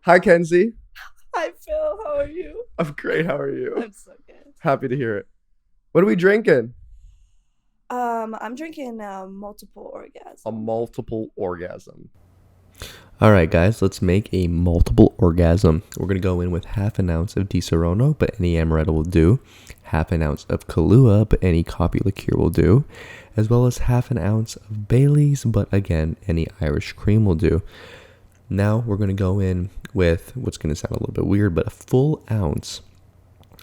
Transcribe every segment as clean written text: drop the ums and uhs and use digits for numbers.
Hi, Kenzie. Hi Phil, how are you? I'm great. How are you? I'm so good. Happy to hear it. What are we drinking? I'm drinking multiple A orgasm. multiple orgasm. All right, guys, let's make a multiple orgasm. We're going to go in with half an ounce of Di Serono, but any amaretto will do. Half an ounce of Kahlua, but any coffee liqueur will do. As well as half an ounce of Bailey's, but again, any Irish cream will do. Now we're going to go in with what's going to sound a little bit weird, but a full ounce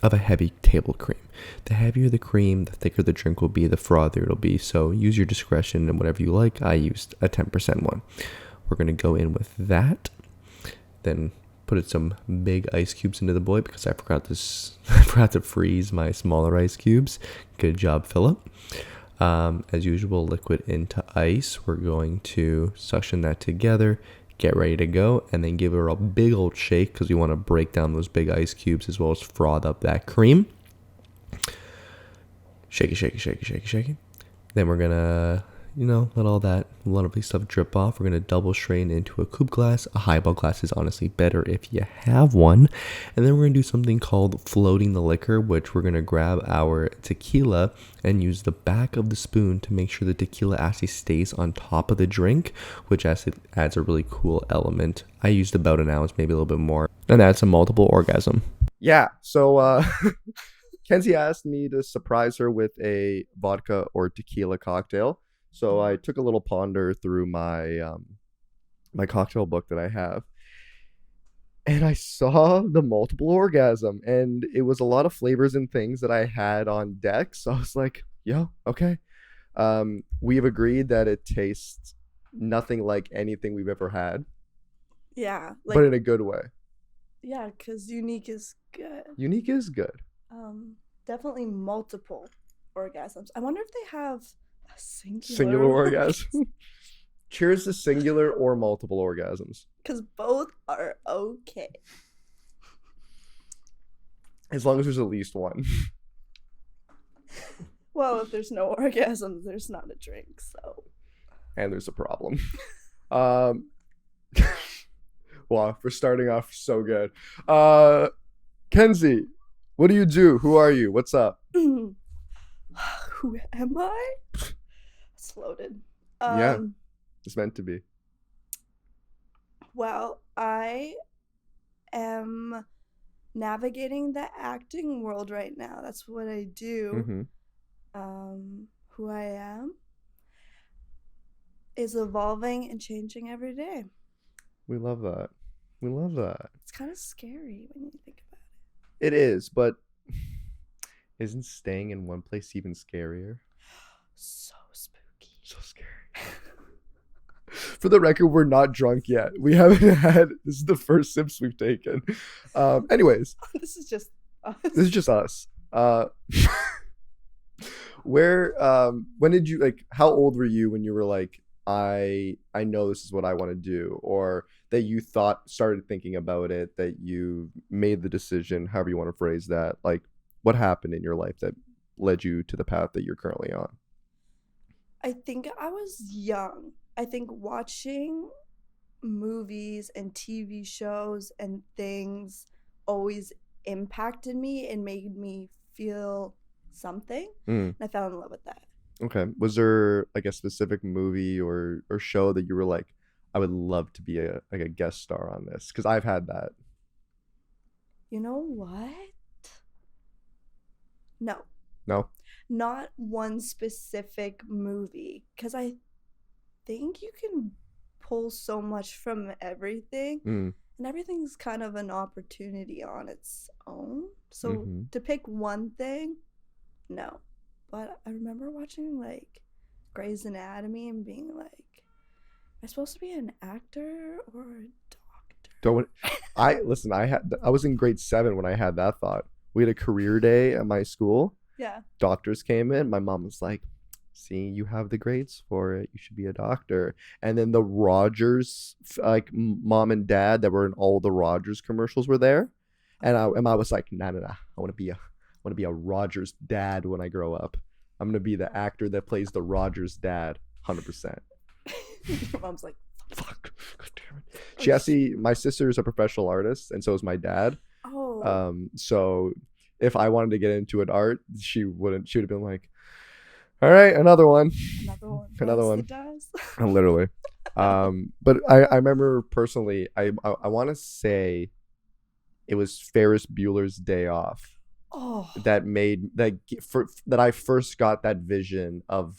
of a heavy table cream. The heavier the cream, the thicker the drink will be, the frothier it'll be. So use your discretion and whatever you like. I used a 10% one. We're going to go in with that. Then put some big ice cubes into the boy because I forgot this. I forgot to freeze my smaller ice cubes. Good job, Philip. As usual, liquid into ice. We're going to suction that together, get ready to go, and then give her a big old shake because we want to break down those big ice cubes as well as froth up that cream. Shake it, shake it, shake it, shake it, shake it. Then we're going to, let all that lovely stuff drip off. We're going to double strain into a coupe glass. A highball glass is honestly better if you have one. And then we're going to do something called floating the liquor, which we're going to grab our tequila and use the back of the spoon to make sure the tequila actually stays on top of the drink, which actually adds a really cool element. I used about an ounce, maybe a little bit more. And that's a multiple orgasm. Yeah. So, Kenzie asked me to surprise her with a vodka or tequila cocktail. So I took a little ponder through my cocktail book that I have, and I saw the multiple orgasm, and it was a lot of flavors and things that I had on deck. So I was like, "Yo, okay." We've agreed that it tastes nothing like anything we've ever had, Yeah, but in a good way. yeah, because unique is good. Unique is good. Definitely multiple orgasms. I wonder if they have a Singular singular orgasm. Cheers to singular or multiple orgasms. because both are okay. As long as there's at least one. Well, if there's no orgasms, there's not a drink. So And there's a problem. Um Wow, we're starting off so good. Kenzie, what do you do? Who are you? What's up? who am I? It's loaded. Yeah. It's meant to be. Well, I am navigating the acting world right now. That's what I do. Mm-hmm. Who I am is evolving and changing every day. We love that. We love that. It's kind of scary when you think about it. It is, but isn't staying in one place even scarier? So spooky. So scary. For the record, we're not drunk yet. We haven't had. This is the first sips we've taken. Anyways, This is just us. this is just us. When did you how old were you when you were like, I know this is what I want to do, or that you started thinking about it, that you made the decision, however you want to phrase that? Like, what happened in your life that led you to the path that you're currently on? I think I was young. I think watching movies and TV shows and things always impacted me and made me feel something. Mm, And I fell in love with that. okay. Was there like a specific movie or show that you were like, I would love to be a guest star on this? Because I've had that. You know what? No, No. not one specific movie. Because I think you can pull so much from everything. Mm, And everything's kind of an opportunity on its own. So mm-hmm. to pick one thing, no. But I remember watching like Grey's Anatomy and being like, am I supposed to be an actor or a doctor? Don't listen, I was in grade 7 when I had that thought. We had a career day at my school. Yeah. Doctors came in. My mom was like, see, you have the grades for it. You should be a doctor. And then the Rogers, mom and dad that were in all the Rogers commercials were there. And I was like, nah. I want to be a Rogers dad when I grow up. I'm going to be the actor that plays the Rogers dad. 100%. Your mom's like, Fuck. God damn it. She actually, my sister is a professional artist, and so is my dad. Oh. So if I wanted to get into an art, she would have been like, all right, another one. Another one. It does. Literally. But I remember personally, I want to say it was Ferris Bueller's Day Off Oh. that I first got that vision of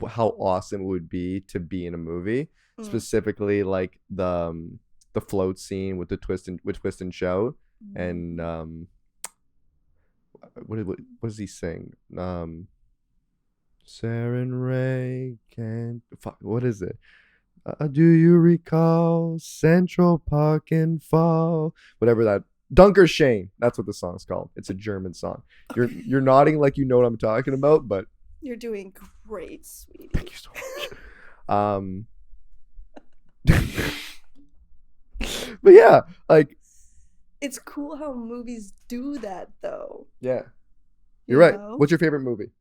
how awesome it would be to be in a movie, specifically like the float scene with Twist and Shout, and what does he sing? Saren Ray can't what is it? Do you recall Central Park in fall? Whatever that Dunker Shane. That's what the song's called. It's a German song. You're nodding like you know what I'm talking about, but you're doing great, sweetie. Thank you so much. But yeah, like it's cool how movies do that, though. Yeah, you're right. What's your favorite movie?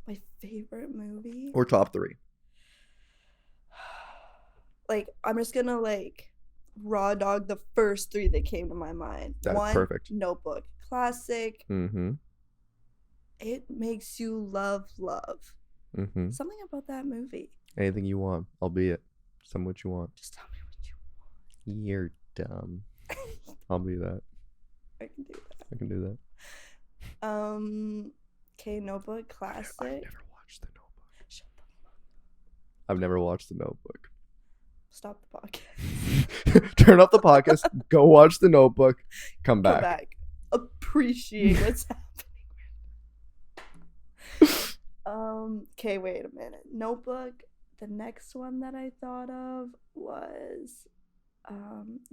My favorite movie? Or top 3? Like, I'm just gonna, like, raw dog the first 3 that came to my mind. That's perfect. Notebook. Classic. Mm-hmm. It makes you love. Mm-hmm. Something about that movie. Anything you want, albeit some what you want. Just tell me what you want. You're dumb. I'll be that. I can do that. I can do that. Okay, Notebook, classic. I've never watched The Notebook. Shut the fuck up. I've never watched The Notebook. Stop the podcast. Turn off the podcast. Go watch The Notebook. Come back. Come back. Appreciate what's happening. Okay, wait a minute. Notebook. The next one that I thought of was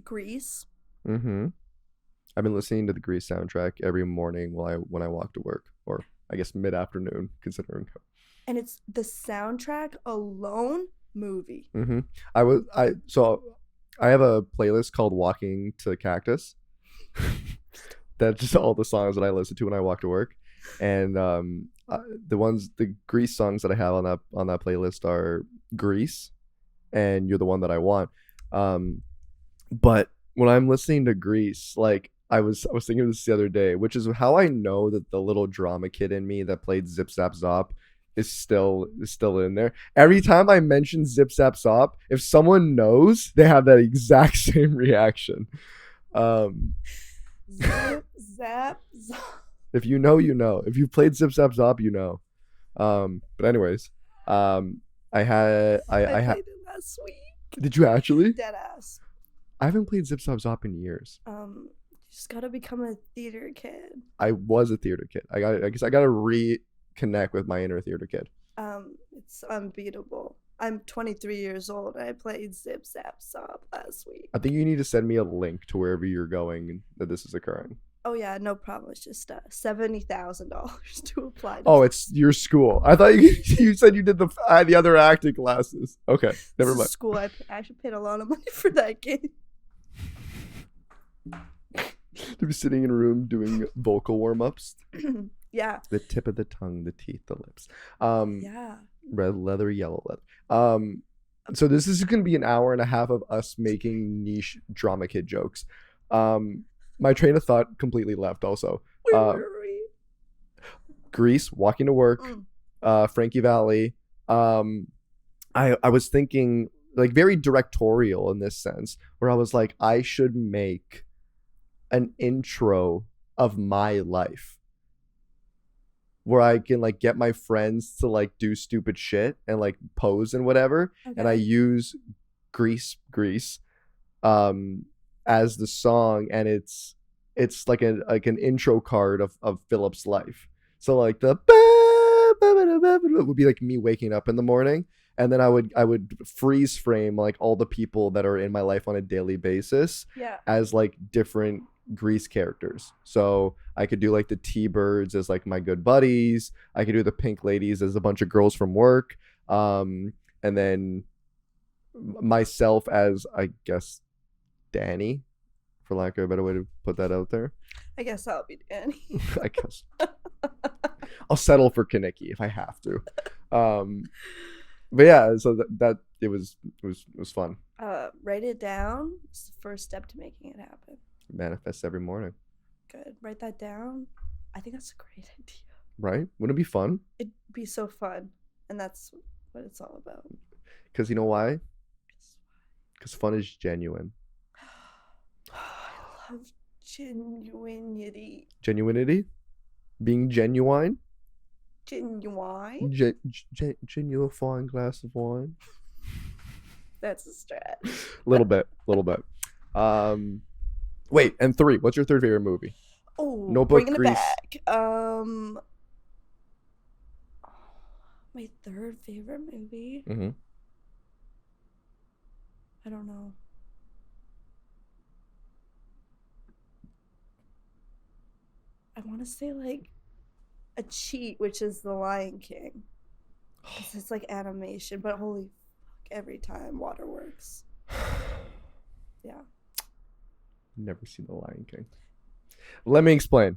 Grease. Mm-hmm. I've been listening to the Grease soundtrack every morning when I walk to work, or I guess mid-afternoon, considering. And it's the soundtrack alone movie. Mm-hmm. I have a playlist called Walking to Cactus. That's just all the songs that I listen to when I walk to work, and the Grease songs that I have on that playlist are Grease and You're the One That I Want. But when I'm listening to Grease, like I was thinking of this the other day, which is how I know that the little drama kid in me that played Zip Zap Zop is still in there. Every time I mention Zip Zap Zop, if someone knows, they have that exact same reaction. Zip Zap Zop. If you know, you know. If you've played Zip Zap Zop, you know. But anyways, I played it last week. Did you actually? Deadass. I haven't played Zip Zap Zop in years. You just gotta become a theater kid. I was a theater kid. I guess I gotta reconnect with my inner theater kid. It's unbeatable. I'm 23 years old. I played Zip Zap Zop last week. I think you need to send me a link to wherever you're going that this is occurring. Oh yeah, no problem. It's just $70,000 to apply. Oh, it's your school. I thought you said you did the other acting classes. Okay, never mind. School. I actually paid a lot of money for that game. To be sitting in a room doing vocal warm-ups. Yeah. The tip of the tongue, the teeth, the lips. Yeah. Red leather, yellow leather. So this is going to be an hour and a half of us making niche drama kid jokes. My train of thought completely left also. Where were we? Grease, walking to work, Frankie Valli. I was thinking like very directorial in this sense, where I was like, I should make an intro of my life where I can like get my friends to like do stupid shit and like pose and whatever. Okay. And I use Grease as the song, and it's like an intro card of Philip's life. So like the would be like me waking up in the morning, and then I would freeze frame like all the people that are in my life on a daily basis as like different Grease characters. So I could do like the T-Birds as like my good buddies. I could do the Pink Ladies as a bunch of girls from work. And then myself as, I guess, Danny, for lack of a better way to put that out there. I guess I'll be Danny. I guess. I'll settle for Kaneki if I have to. But yeah, so that it was fun. Write it down. It's the first step to making it happen. Manifest every morning, Good. Write that down. I think that's a great idea. right? Wouldn't it be fun? It'd be so fun. And that's what it's all about. Because you know why? Because fun is genuine. I love genuinity. Genuinity, being genuine. Genuine? Genuine fine glass of wine. That's a stretch. Little bit. Wait, and 3. What's your third favorite movie? Oh, Notebook, bringing Grease. it back. My third favorite movie. Mm-hmm. I don't know. I want to say like a cheat, which is The Lion King. Because it's like animation, but holy fuck, every time Waterworks. Yeah. Never seen The Lion King. Let me explain.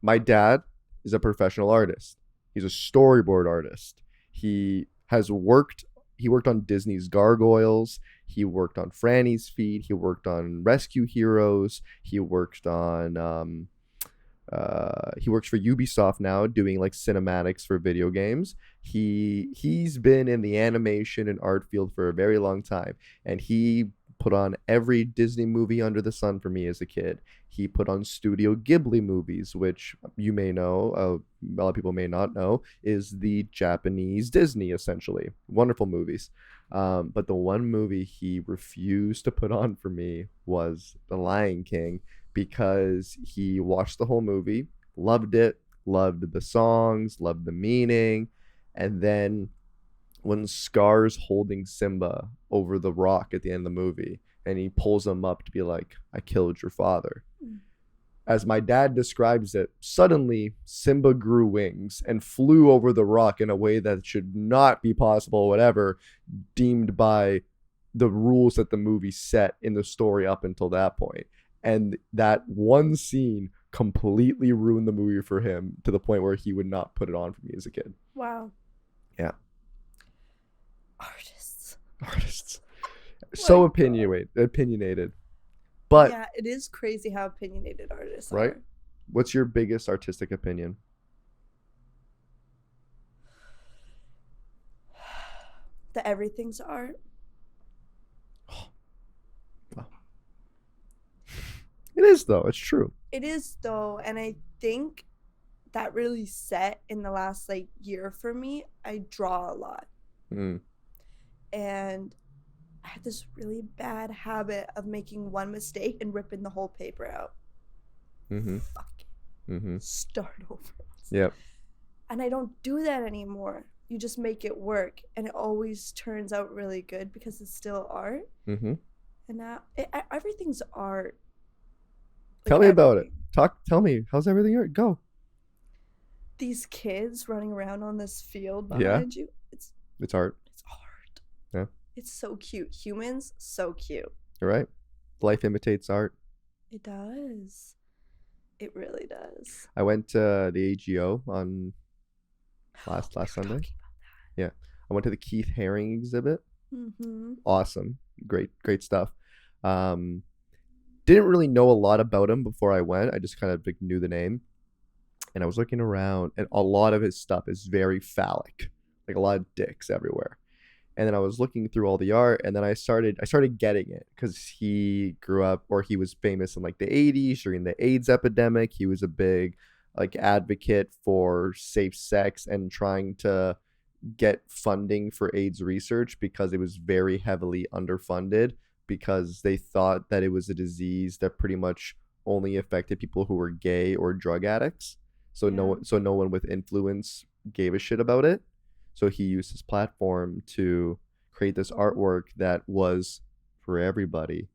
My dad is a professional artist. He's a storyboard artist. He worked on Disney's Gargoyles. He worked on Franny's Feet. He worked on Rescue Heroes. He worked on he works for Ubisoft now doing like cinematics for video games. He's been in the animation and art field for a very long time, and he put on every Disney movie under the sun for me as a kid. He put on Studio Ghibli movies, which you may know, a lot of people may not know, is the Japanese Disney, essentially. Wonderful movies. But the one movie he refused to put on for me was The Lion King, because he watched the whole movie, loved it, loved the songs, loved the meaning, and then when Scar's holding Simba over the rock at the end of the movie, and he pulls him up to be like, I killed your father. As my dad describes it, suddenly Simba grew wings and flew over the rock in a way that should not be possible, whatever, deemed by the rules that the movie set in the story up until that point. And that one scene completely ruined the movie for him to the point where he would not put it on for me as a kid. Wow. Yeah. Artists. So opinionated. But yeah, it is crazy how opinionated artists right? are. What's your biggest artistic opinion? That everything's art. Wow. It is, though. It's true. It is, though, and I think that really set in the last like year for me. I draw a lot. And I had this really bad habit of making one mistake and ripping the whole paper out. Fuck it. Start over. Yep. And I don't do that anymore. You just make it work, and it always turns out really good because it's still art. And now everything's art. Like, tell me about it. Tell me, how's everything art? Go. These kids running around on this field behind you. It's art. It's art. Yeah. It's so cute. Humans, so cute. You're right. Life imitates art. It does. It really does. I went to the AGO on last Sunday. Yeah. I went to the Keith Haring exhibit. Awesome. Great stuff. Didn't really know a lot about him before I went. I just kind of like knew the name. And I was looking around, and a lot of his stuff is very phallic. Like a lot of dicks everywhere. And then I was looking through all the art, and then I started getting it because he grew up, or he was famous in like the 80s during the AIDS epidemic. He was a big like advocate for safe sex and trying to get funding for AIDS research because it was very heavily underfunded, because they thought that it was a disease that pretty much only affected people who were gay or drug addicts. So no one with influence gave a shit about it. So he used his platform to create this artwork that was for everybody,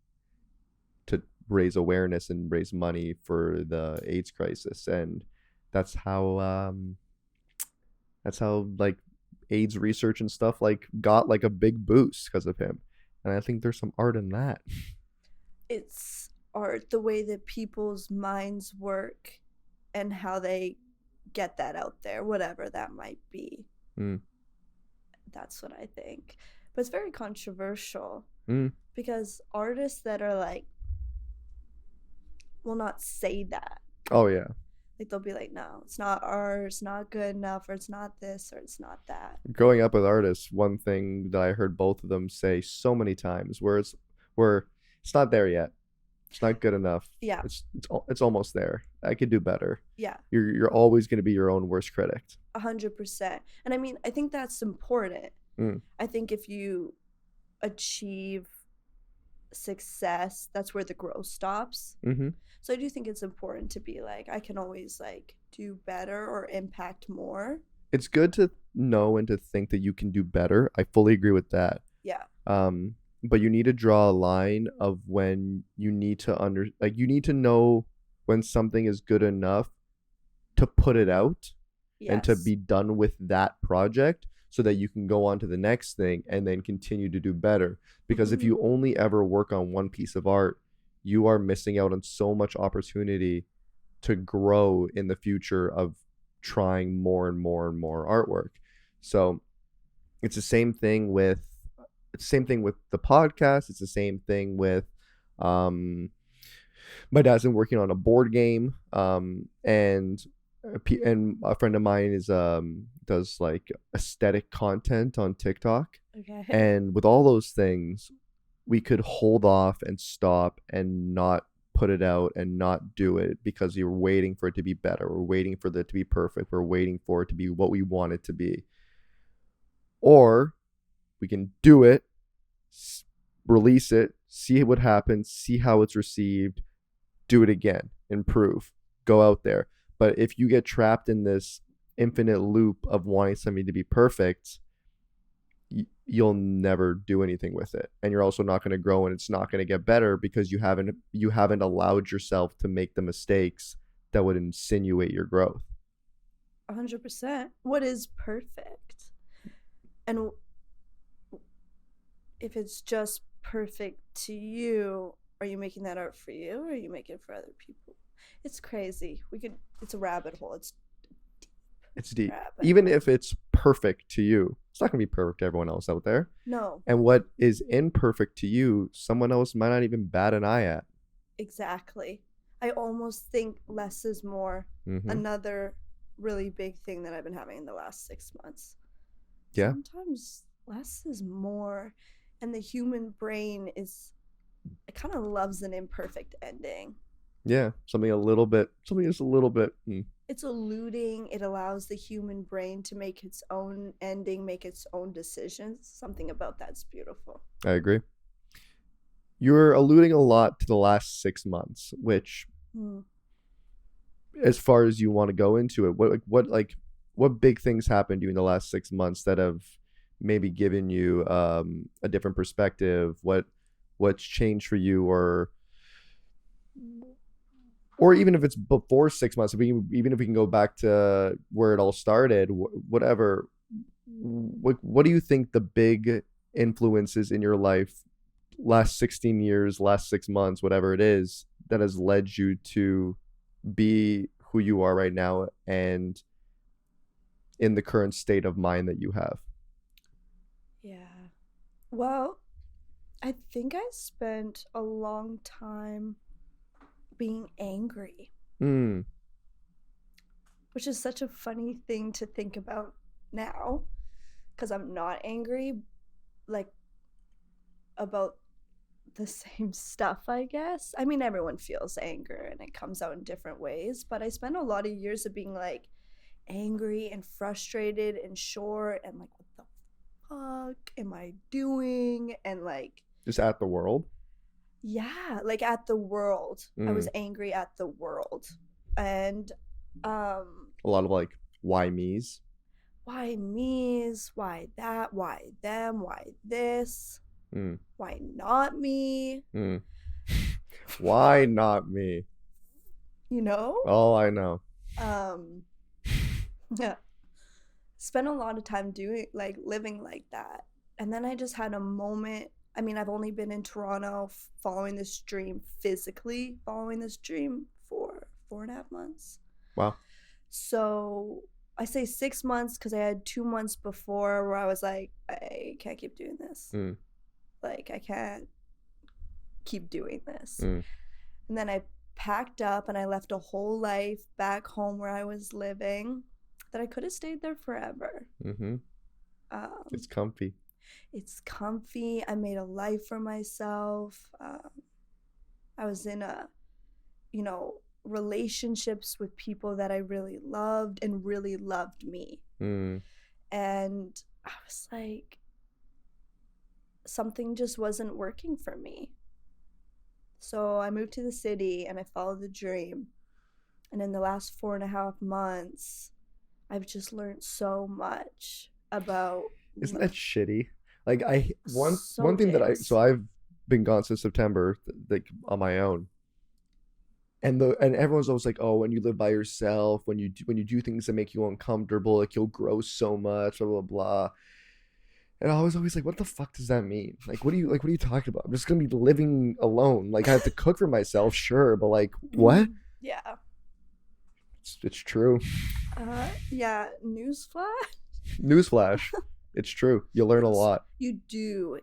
to raise awareness and raise money for the AIDS crisis. And that's how like AIDS research and stuff like got like a big boost because of him. And I think there's some art in that. It's art, the way that people's minds work and how they get that out there, whatever that might be. That's what I think. But it's very controversial Mm. because artists that are like will not say that. Oh yeah. Like they'll be like, no, it's not art, it's not good enough, or it's not this, or it's not that. Growing up with artists, one thing that I heard both of them say so many times, where it's not there yet. It's not good enough. Yeah. It's almost there. I could do better. Yeah. You're always going to be your own worst critic. 100%. And I mean, I think that's important. I think if you achieve success, that's where the growth stops. Mm-hmm. So I do think it's important to be like, I can always like do better or impact more. It's good to know and to think that you can do better. I fully agree with that. Yeah. But you need to draw a line of when you need to you need to know when something is good enough to put it out and to be done with that project so that you can go on to the next thing and then continue to do better. Because if you only ever work on one piece of art, you are missing out on so much opportunity to grow in the future of trying more and more and more artwork. So it's the same thing with the podcast. It's the same thing with my dad's been working on a board game, and a friend of mine is does like aesthetic content on TikTok. Okay. And with all those things, we could hold off and stop and not put it out and not do it because you're waiting for it to be better. We're waiting for it to be perfect. We're waiting for it to be what we want it to be. Or we can do it, release it, see what happens, see how it's received, do it again, improve, go out there. But if you get trapped in this infinite loop of wanting something to be perfect, you'll never do anything with it, and you're also not going to grow, and it's not going to get better because you haven't allowed yourself to make the mistakes that would insinuate your growth. 100%. What is perfect? And if it's just perfect to you, are you making that art for you, or are you making it for other people? It's crazy. It's a rabbit hole. It's deep. Even if it's perfect to you, it's not going to be perfect to everyone else out there. No. And what is imperfect to you, someone else might not even bat an eye at. Exactly. I almost think less is more. Another really big thing that I've been having in the last 6 months. Yeah. Sometimes less is more. And the human brain it kind of loves an imperfect ending. Yeah. Something is a little bit. It's eluding. It allows the human brain to make its own ending, make its own decisions. Something about that's beautiful. I agree. You're alluding a lot to the last 6 months, which, as far as you want to go into it, what big things happened to you in the last 6 months that have maybe given you a different perspective? What's changed for you, or even if it's before 6 months, even if we can go back to where it all started, whatever. What do you think the big influences in your life, last 16 years, last 6 months, whatever it is, that has led you to be who you are right now and in the current state of mind that you have? Yeah. Well, I think I spent a long time being angry, which is such a funny thing to think about now, because I'm not angry like about the same stuff, I guess. I mean, everyone feels anger and it comes out in different ways, but I spent a lot of years of being like angry and frustrated and short and like, what the fuck am I doing? And like, just at the world. Yeah, like at the world. I was angry at the world. And a lot of like, why me's? Why me's? Why that? Why them? Why this? Why not me? Why not me? You know? Oh, I know. Yeah. Spent a lot of time living like that. And then I just had a moment. I mean, I've only been in Toronto physically following this dream for 4.5 months. Wow. So I say 6 months because I had 2 months before where I was like, I can't keep doing this. Mm. Like, I can't keep doing this. Mm. And then I packed up and I left a whole life back home where I was living that I could have stayed there forever. Mm-hmm. It's comfy. It's comfy. I made a life for myself. I was in relationships with people that I really loved and really loved me. Mm. And I was like, something just wasn't working for me. So I moved to the city and I followed the dream. And in the last 4.5 months, I've just learned so much about. Isn't that shitty? Like one So thing that jinx. I've been gone since September, like on my own. And everyone's always like, oh, when you live by yourself, when you do things that make you uncomfortable, like you'll grow so much, blah blah blah. And I was always like, what the fuck does that mean? Like, what are you talking about? I'm just gonna be living alone. Like, I have to cook for myself, sure, but like, what? Yeah. It's true. Yeah. Newsflash. It's true. You learn a lot. You do.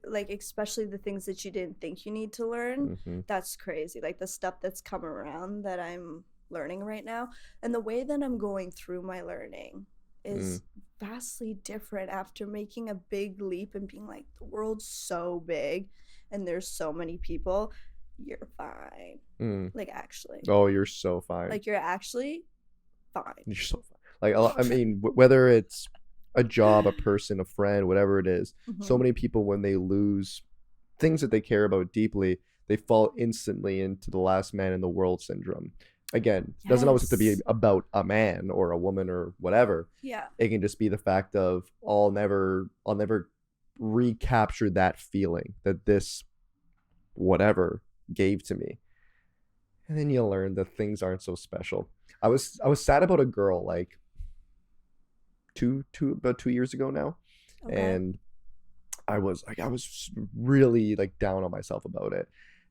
Like, especially the things that you didn't think you need to learn. Mm-hmm. That's crazy. Like the stuff that's come around that I'm learning right now, and the way that I'm going through my learning is vastly different after making a big leap and being like, the world's so big and there's so many people. You're fine. Like, actually. Oh, you're so fine. Like, you're actually fine. You're so fine. Like, I mean, whether it's a job, a person, a friend, whatever it is, so many people, when they lose things that they care about deeply, they fall instantly into the last man in the world syndrome. Again, it doesn't always have to be about a man or a woman or whatever. Yeah. It can just be the fact of I'll never recapture that feeling that this whatever gave to me. And then you learn that things aren't so special. I was sad about a girl like about 2 years ago now. Okay. And I was really like down on myself about it.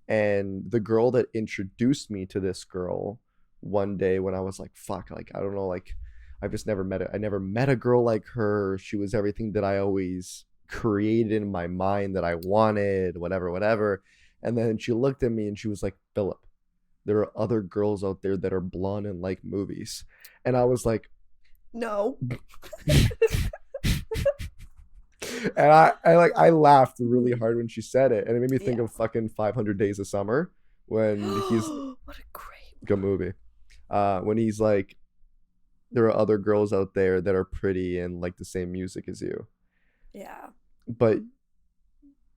And the girl that introduced me to this girl one day, when I was like, fuck, like, I don't know, like, I've just never met I never met a girl like her. She was everything that I always created in my mind that I wanted, whatever. And then she looked at me and she was like, Philip, there are other girls out there that are blonde and like movies. And I was like, no. And I laughed really hard when she said it, and it made me think of fucking 500 Days of Summer when he's what a great good movie. When he's like, there are other girls out there that are pretty and like the same music as you. Yeah. But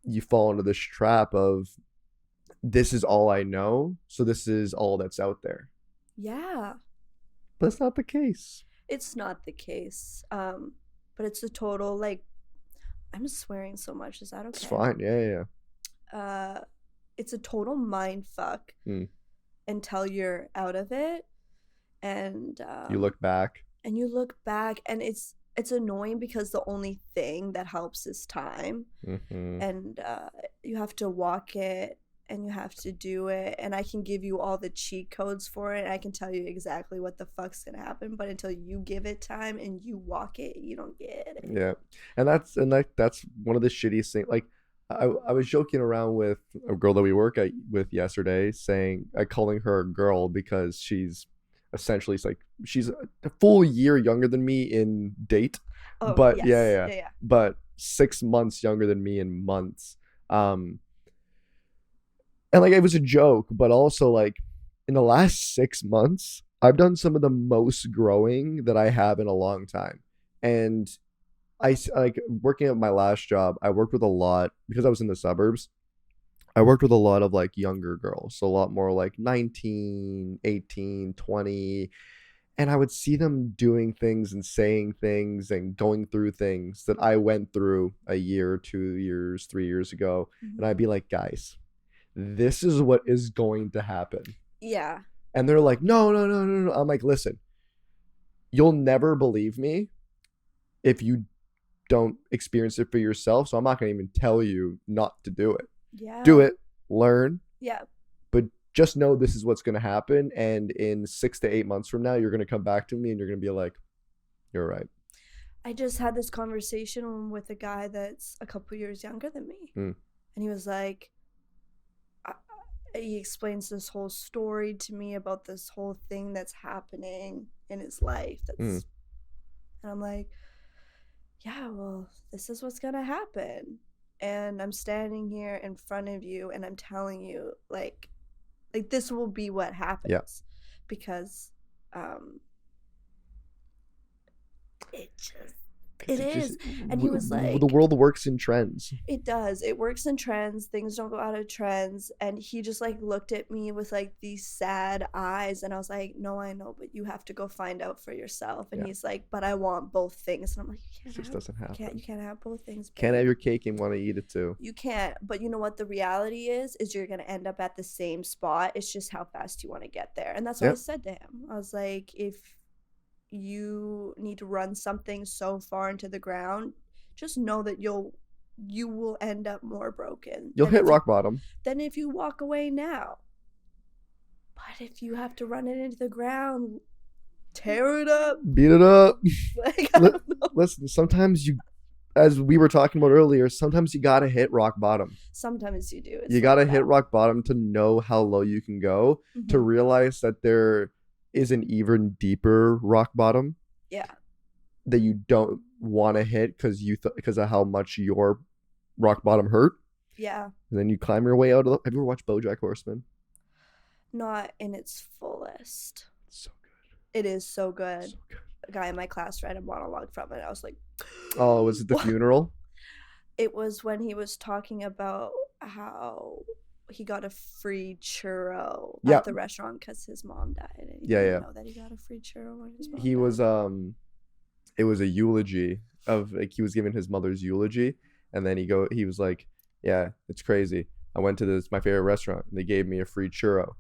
you fall into this trap of, this is all I know, so this is all that's out there. Yeah. But it's not the case. It's not the case. But it's a total, like, I'm swearing so much. Is that okay? It's fine. Yeah. It's a total mind fuck until you're out of it, and you look back. And it's annoying because the only thing that helps is time, and you have to walk it and you have to do it. And I can give you all the cheat codes for it. And I can tell you exactly what the fuck's gonna happen, but until you give it time and you walk it, you don't get it. Yeah, and that's one of the shittiest things. Like, I was joking around with a girl that we work with yesterday, calling her a girl because she's essentially, it's like, she's a full year younger than me in date, but yes. Yeah, but 6 months younger than me in months. And like, it was a joke, but also like, in the last 6 months, I've done some of the most growing that I have in a long time. And I like working at my last job, I worked with a lot, because I was in the suburbs, I worked with a lot of like younger girls, so a lot more like 19, 18, 20. And I would see them doing things and saying things and going through things that I went through a year, 2 years, 3 years ago. And I'd be like, guys, this is what is going to happen. Yeah. And they're like, no. I'm like, listen, you'll never believe me if you don't experience it for yourself. So I'm not going to even tell you not to do it. Yeah. Do it, learn. Yeah. But just know this is what's going to happen. And in 6 to 8 months from now, you're going to come back to me and you're going to be like, You're right. I just had this conversation with a guy that's a couple years younger than me. Mm. And he was like, he explains this whole story to me about this whole thing that's happening in his life. And I'm like, yeah, well, this is what's going to happen. And I'm standing here in front of you and I'm telling you, like this will be what happens. Yeah. Because it is. And he was like, the world works in trends. It does. It works in trends. Things don't go out of trends. And he just like looked at me with like these sad eyes. And I was like, no, I know, but you have to go find out for yourself. And he's like, but I want both things. And I'm like, It just doesn't happen. You can't have both things. Babe. Can't have your cake and want to eat it too. You can't. But you know what the reality is you're going to end up at the same spot. It's just how fast you want to get there. And that's what I said to him. I was like, if you need to run something so far into the ground, just know that you will end up more broken. You'll hit rock bottom. Than if you walk away now. But if you have to run it into the ground, tear it up, beat it up. Like, listen, sometimes you, as we were talking about earlier, sometimes you gotta hit rock bottom. Sometimes you do. You gotta hit rock bottom to know how low you can go, to realize that there is an even deeper rock bottom. Yeah. That you don't want to hit because of how much your rock bottom hurt. Yeah. And then you climb your way out of the... Have you ever watched BoJack Horseman? Not in its fullest. It's so good. It is so good. So good. A guy in my class read a monologue from it. I was like... Oh, was it the funeral? It was when he was talking about how he got a free churro at the restaurant because his mom died. And he didn't know that he got a free churro when his mom died. Was it was a eulogy of, like, he was giving his mother's eulogy, and then he was like, yeah, it's crazy. I went to my favorite restaurant and they gave me a free churro,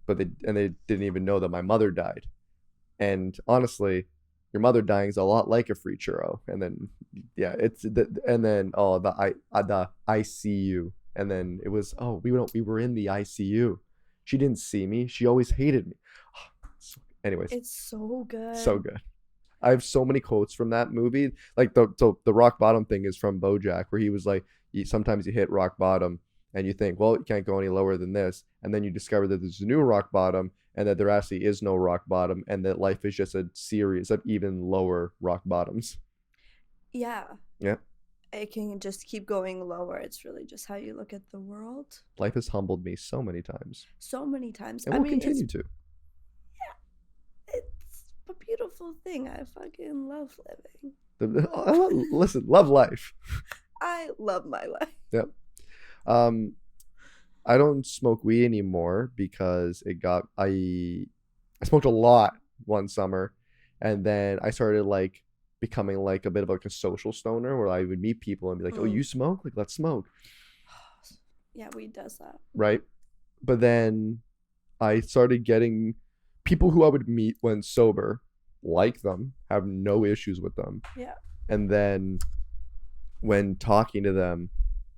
but they didn't even know that my mother died. And honestly, your mother dying is a lot like a free churro. And then the ICU. And then it was, we were in the ICU. She didn't see me. She always hated me. Anyways. It's so good. So good. I have so many quotes from that movie. Like the rock bottom thing is from BoJack, where he was like, sometimes you hit rock bottom and you think, well, you can't go any lower than this. And then you discover that there's a new rock bottom and that there actually is no rock bottom and that life is just a series of even lower rock bottoms. Yeah. Yeah. It can just keep going lower. It's really just how you look at the world. Life has humbled me so many times. So many times. And will continue to. Yeah. It's a beautiful thing. I fucking love living. Listen, love life. I love my life. Yep. I don't smoke weed anymore because I smoked a lot one summer, and then I started like becoming like a bit of like a social stoner where I would meet people and be like, oh, you smoke? Like, let's smoke. Yeah, weed does that. Right. But then I started getting people who I would meet when sober, like them, have no issues with them. Yeah. And then when talking to them,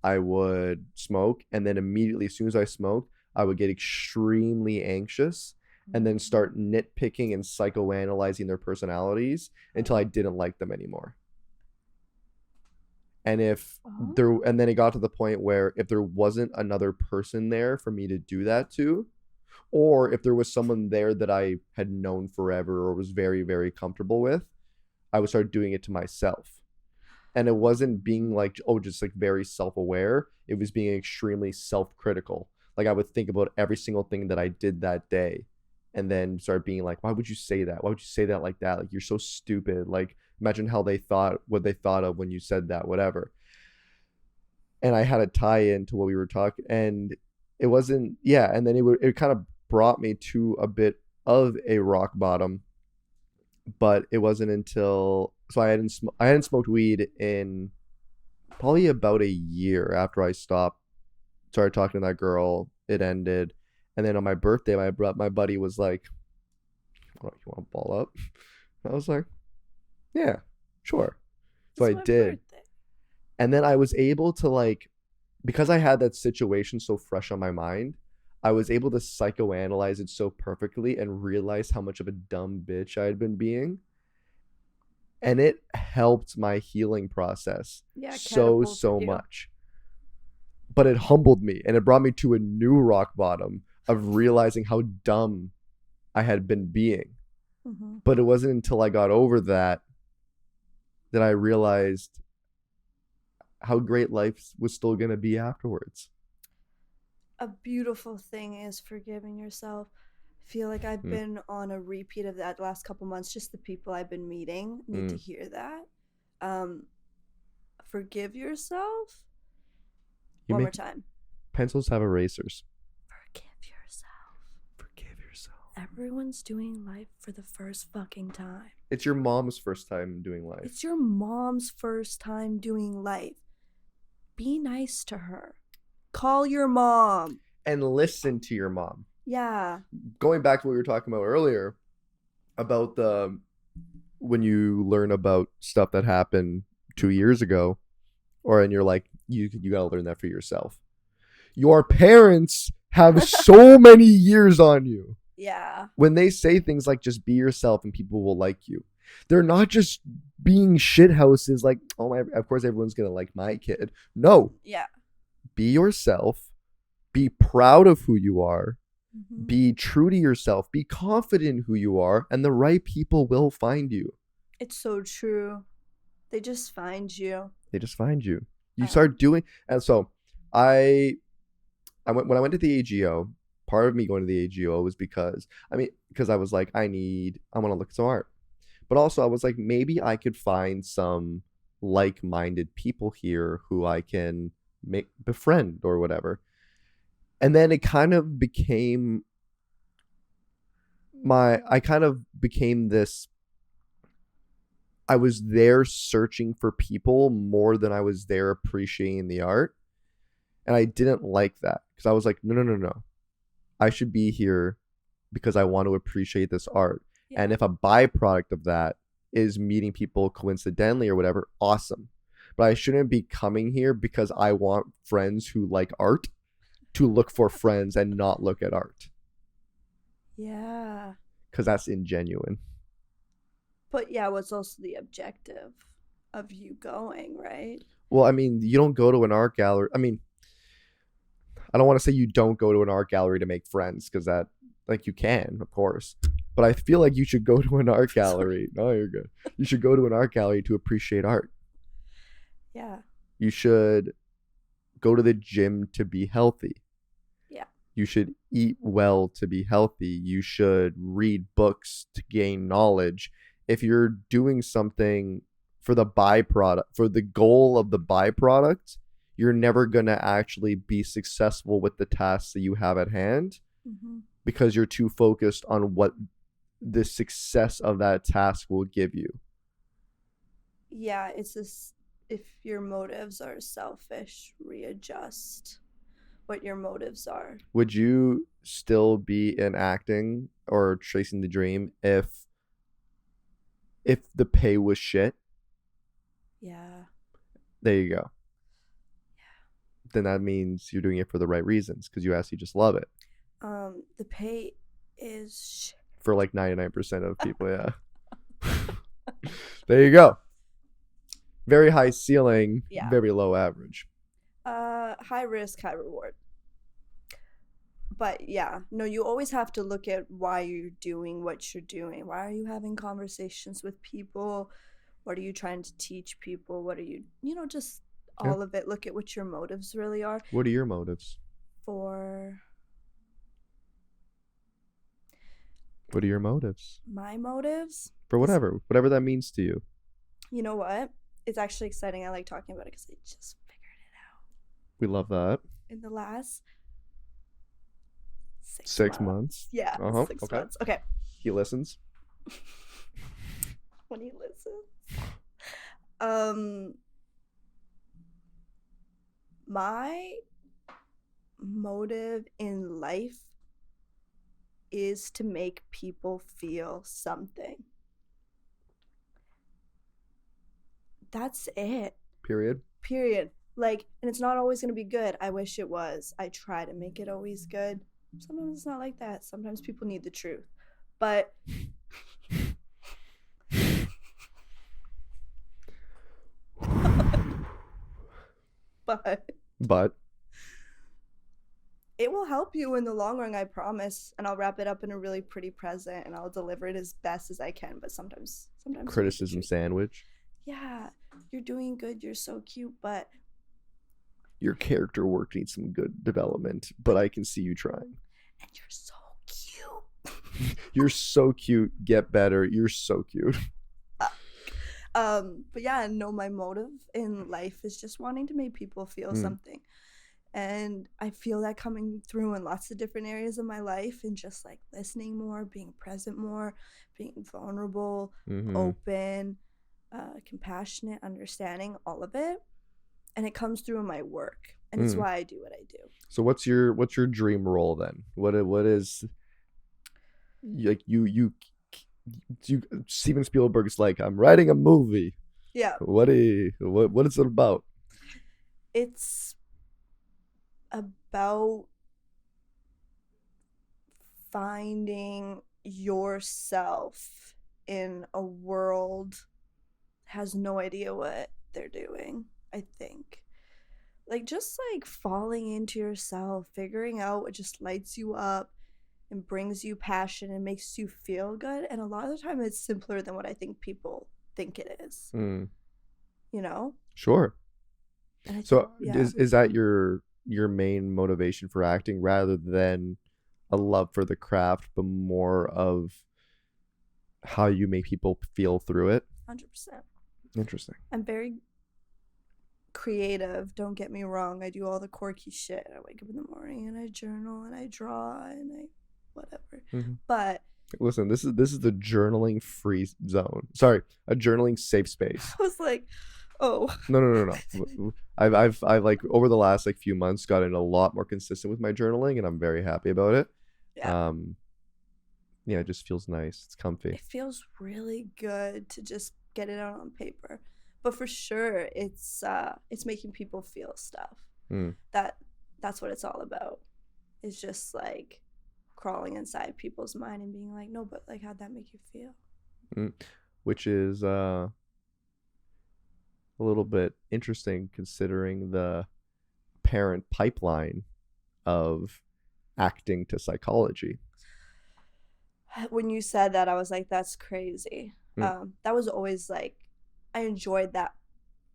I would smoke. And then immediately, as soon as I smoked, I would get extremely anxious and then start nitpicking and psychoanalyzing their personalities until I didn't like them anymore. And and then it got to the point where if there wasn't another person there for me to do that to, or if there was someone there that I had known forever or was very, very comfortable with, I would start doing it to myself. And it wasn't being like, just like very self-aware. It was being extremely self-critical. Like I would think about every single thing that I did that day and then start being like, why would you say that? Why would you say that like that? Like, you're so stupid. Like, imagine what they thought of when you said that, whatever. And I had a tie into what we were talking, and it wasn't, and then it kind of brought me to a bit of a rock bottom, but it wasn't until, so I hadn't smoked weed in probably about a year after I started talking to that girl. It ended. And then on my birthday, my buddy was like, "Oh, you want to ball up?" I was like, "Yeah, sure." So I did. Birthday. And then I was able to, like, because I had that situation so fresh on my mind, I was able to psychoanalyze it so perfectly and realize how much of a dumb bitch I had been being. And it helped my healing process Yeah, so catapulted you. much. But it humbled me, and it brought me to a new rock bottom of realizing how dumb I had been being. Mm-hmm. But it wasn't until I got over that I realized how great life was still going to be afterwards. A beautiful thing is forgiving yourself. I feel like I've been on a repeat of that last couple months. Just the people I've been meeting need to hear that. Forgive yourself. One more time. Pencils have erasers. Forgive yourself. Forgive yourself. Everyone's doing life for the first fucking time. It's your mom's first time doing life. It's your mom's first time doing life. Be nice to her. Call your mom. And listen to your mom. Yeah. Going back to what we were talking about earlier, about when you learn about stuff that happened 2 years ago, and you're like, you gotta learn that for yourself. Your parents have so many years on you. Yeah. When they say things like just be yourself and people will like you, they're not just being shithouses like, oh my, of course everyone's gonna like my kid. No. Yeah. Be yourself. Be proud of who you are. Mm-hmm. Be true to yourself. Be confident in who you are, and the right people will find you. It's so true. They just find you. They just find you. You start doing, and so I went when I went to the AGO. Part of me going to the AGO was because I was like, I want to look at some art, but also I was like, maybe I could find some like-minded people here who I can befriend or whatever. And then it kind of became this. I was there searching for people more than I was there appreciating the art. And I didn't like that because I was like, no. I should be here because I want to appreciate this art. Yeah. And if a byproduct of that is meeting people coincidentally or whatever, awesome. But I shouldn't be coming here because I want friends who like art to look for friends and not look at art. Yeah. Because that's ingenuine. But yeah, what's also the objective of you going, right? Well, I mean, you don't go to an art gallery. I mean, I don't want to say you don't go to an art gallery to make friends because that, like, you can, of course. But I feel like you should go to an art gallery. No, you're good. You should go to an art gallery to appreciate art. Yeah. You should go to the gym to be healthy. Yeah. You should eat well to be healthy. You should read books to gain knowledge. If you're doing something for the byproduct, for the goal of the byproduct, you're never going to actually be successful with the tasks that you have at hand because you're too focused on what the success of that task will give you. Yeah, it's this, if your motives are selfish, readjust what your motives are. Would you still be in acting or chasing the dream if the pay was shit? Yeah. There you go. Yeah. Then that means you're doing it for the right reasons because you actually just love it. The pay is shit. For like 99% of people, yeah. There you go. Very high ceiling, very low average. High risk, high reward. But yeah, no, you always have to look at why you're doing what you're doing. Why are you having conversations with people? What are you trying to teach people? What are you, just all of it. Look at what your motives really are. What are your motives? What are your motives? My motives? For whatever that means to you. You know what? It's actually exciting. I like talking about it because I just figured it out. We love that. In the last 6 months? Yeah, 6 months. Okay. He listens. When he listens. My motive in life is to make people feel something. That's it. Period. Like, and it's not always going to be good. I wish it was. I try to make it always good. Sometimes it's not like that. Sometimes people need the truth. But But it will help you in the long run, I promise. And I'll wrap it up in a really pretty present, and I'll deliver it as best as I can. But sometimes criticism sandwich. Yeah, you're doing good. You're so cute, but Your character work needs some good development, but I can see you trying. And you're so cute. You're so cute. Get better. You're so cute. But yeah, no, my motive in life is just wanting to make people feel something. And I feel that coming through in lots of different areas of my life, and just like listening more, being present more, being vulnerable, open, compassionate, understanding, all of it. And it comes through in my work, and it's why I do what I do. So what's your dream role then? What is like you Steven Spielberg's like, I'm writing a movie. Yeah. What is it about? It's about finding yourself in a world has no idea what they're doing. I think like just like falling into yourself, figuring out what just lights you up and brings you passion and makes you feel good. And a lot of the time it's simpler than what I think people think it is. You know? Sure. So yeah. is that your main motivation for acting, rather than a love for the craft, but more of how you make people feel through it? 100%. Interesting. I'm very creative, don't get me wrong. I do all the quirky shit. I wake up in the morning and I journal and I draw and I whatever. But listen, this is the journaling free zone. Sorry, a journaling safe space. I was like, oh no. I've like over the last like few months gotten a lot more consistent with my journaling, and I'm very happy about it. Yeah, it just feels nice. It's comfy. It feels really good to just get it out on paper. But for sure, it's making people feel stuff. That's what it's all about. It's just like crawling inside people's mind and being like, no, but like, how'd that make you feel? Which is a little bit interesting considering the parent pipeline of acting to psychology. When you said that, I was like, that's crazy. That was always like, I enjoyed that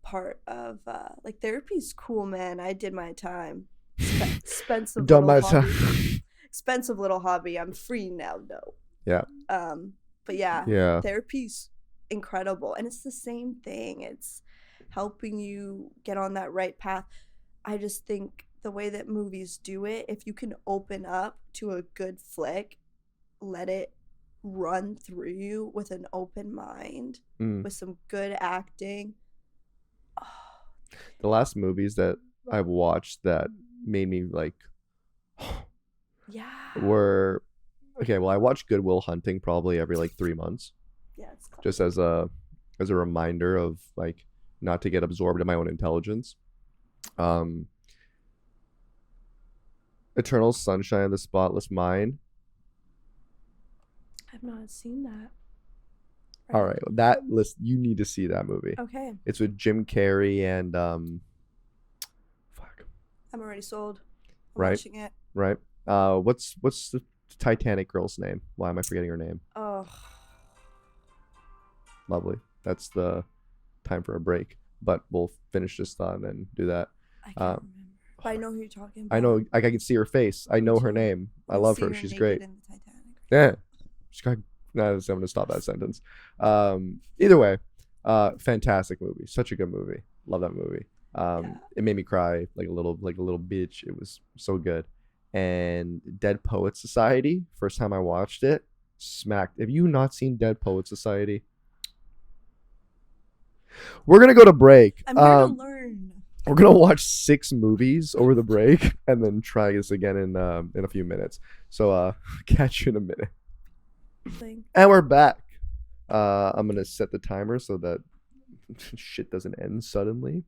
part of like, therapy's cool, man. I did my time. Expensive expensive little hobby. I'm free now though. Yeah. But yeah, therapy's incredible, and it's the same thing. It's helping you get on that right path. I just think the way that movies do it, if you can open up to a good flick, let it run through you with an open mind, with some good acting. The last movies that I've watched that made me like were okay. Well, I watch Good Will Hunting probably every like 3 months. Yeah, it's classic. Just as a reminder of like not to get absorbed in my own intelligence. Eternal Sunshine of the Spotless Mind. I've not seen that. All right, that list, you need to see that movie. Okay. It's with Jim Carrey and I'm already sold. I'm right. watching it. Right. What's the Titanic girl's name? Why am I forgetting her name? Oh. Lovely. That's the time for a break, but we'll finish this thought and then do that. I can't remember. But I know who you're talking about. I know. I can see her face. I know her name. I love her. She's great. In the Titanic. Yeah. She's got. No, I'm gonna stop that sentence. Either way, fantastic movie. Such a good movie. Love that movie. It made me cry like a little bitch. It was so good. And Dead Poet Society. First time I watched it, smacked. Have you not seen Dead Poet Society? We're gonna go to break. I'm here to learn. We're gonna watch 6 movies over the break and then try this again in a few minutes. So catch you in a minute. And we're back. I'm gonna set the timer so that shit doesn't end suddenly.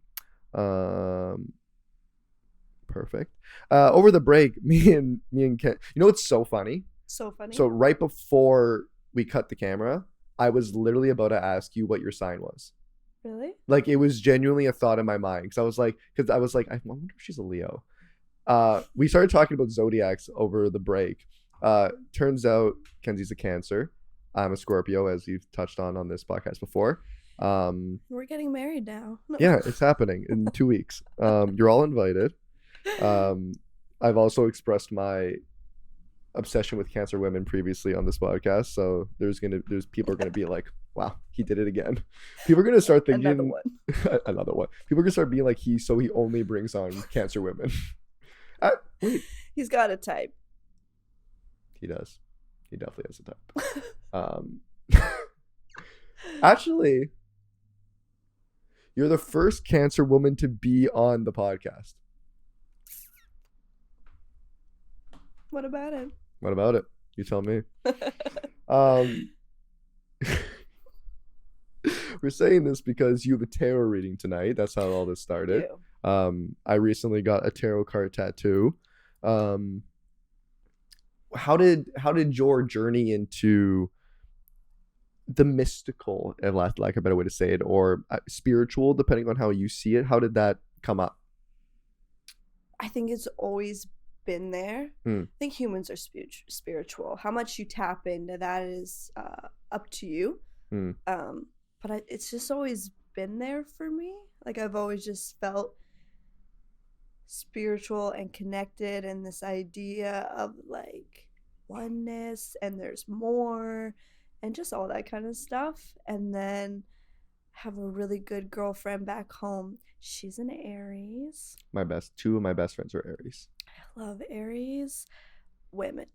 Perfect. Over the break, me and Ken. You know what's so funny? So funny. So right before we cut the camera, I was literally about to ask you what your sign was. Really? Like it was genuinely a thought in my mind because I was like, I wonder if she's a Leo. We started talking about zodiacs over the break. Turns out Kenzie's a Cancer. I'm a Scorpio, as you've touched on this podcast before. We're getting married now. No. Yeah, it's happening in 2 weeks. You're all invited. I've also expressed my obsession with Cancer women previously on this podcast, so there's people are gonna be like, wow, he did it again. People are gonna start thinking Another one. another one. People are gonna start being like, he only brings on Cancer women. Wait, He's got a type. he does. He definitely has a type. Actually, you're the first Cancer woman to be on the podcast. What about it? What about it? You tell me. We're saying this because you have a tarot reading tonight. That's how all this started. I recently got a tarot card tattoo. How did your journey into the mystical, and like a better way to say it, or spiritual, depending on how you see it, how did that come up? I think it's always been there. I think humans are spiritual. How much you tap into that is up to you. But it's just always been there for me. Like I've always just felt spiritual and connected, and this idea of like oneness and there's more and just all that kind of stuff. And then have a really good girlfriend back home. She's an Aries. Two of my best friends are Aries. I love Aries women.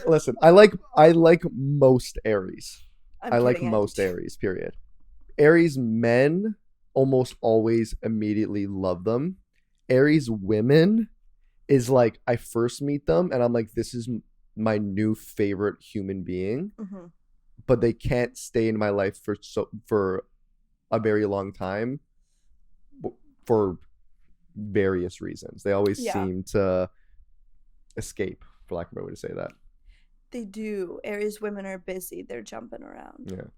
Listen, I like most Aries. I like kidding, most Aries, period. Aries men almost always immediately love them. Aries women is like, I first meet them and I'm like, this is my new favorite human being. But they can't stay in my life for a very long time for various reasons. They always seem to escape, for lack of a better way to say that. They do. Aries women are busy. They're jumping around. Yeah.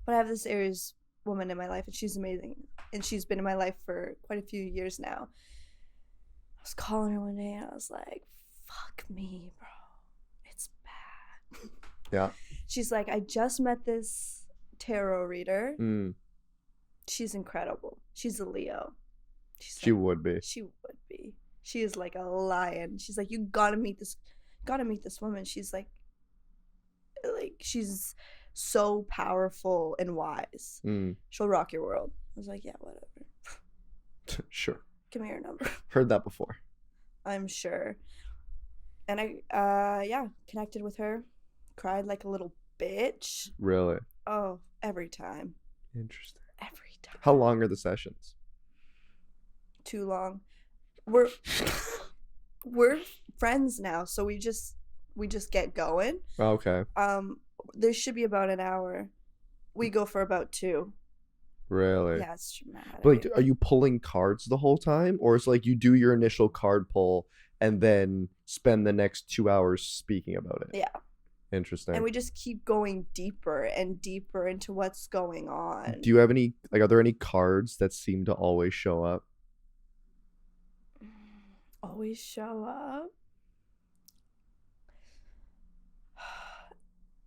But I have this Aries woman in my life, and she's amazing. And she's been in my life for quite a few years now. I was calling her one day, and I was like, fuck me, bro. It's bad. Yeah. She's like, I just met this tarot reader. She's incredible. She's a Leo. She would be. She would be. She is like a lion. She's like, you gotta meet this woman. She's like she's so powerful and wise. She'll rock your world. I was like, yeah, whatever. Sure. Give me your number. Heard that before. I'm sure. And I connected with her. Cried like a little bitch. Really? Oh, every time. Interesting. Every time. How long are the sessions? Too long. We're friends now, so we just get going. Okay. There should be about an hour. We go for about 2. Really? Yeah, it's dramatic. But like, are you pulling cards the whole time, or it's like you do your initial card pull and then spend the next 2 hours speaking about it? Yeah. Interesting. And we just keep going deeper and deeper into what's going on. Do you have any, like, are there any cards that seem to always show up? Always show up?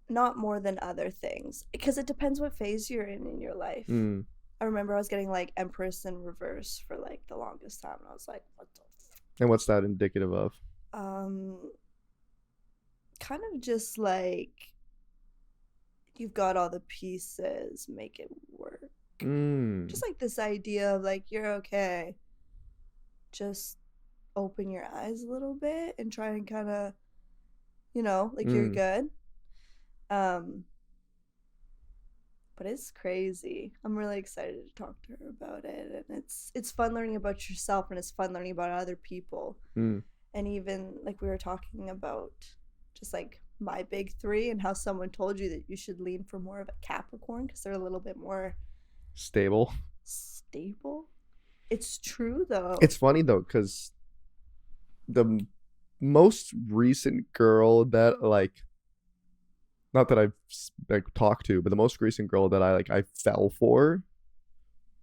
Not more than other things, because it depends what phase you're in your life. I remember I was getting like Empress in reverse for like the longest time, and I was like, what the and what's that indicative of? Kind of just like you've got all the pieces, make it work. Just like this idea of like, you're okay, just open your eyes a little bit and try and kind of, like you're good. But it's crazy. I'm really excited to talk to her about it, and it's fun learning about yourself, and it's fun learning about other people. And even like we were talking about just like my big 3 and how someone told you that you should lean for more of a Capricorn because they're a little bit more stable. It's true though. It's funny though, because the most recent girl that like not that I've like talked to, but the most recent girl that I fell for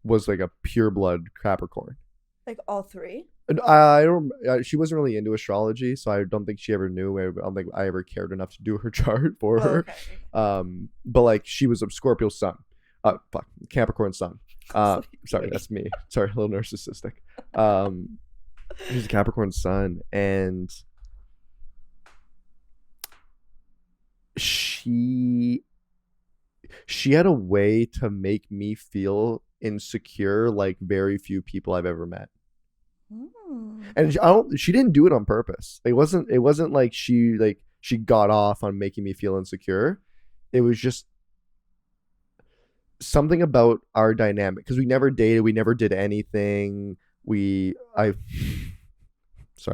was like a pure blood Capricorn. Like all three? And I don't. She wasn't really into astrology, so I don't think she ever knew. I don't think I ever cared enough to do her chart for Oh, her. okay. But like she was a Scorpio sun. Fuck, Capricorn sun. Sorry, that's me. Sorry, a little narcissistic. She's a Capricorn sun, and she had a way to make me feel insecure like very few people I've ever met. And she didn't do it on purpose. It wasn't like she got off on making me feel insecure. It was just something about our dynamic, because we never dated, we never did anything. Sorry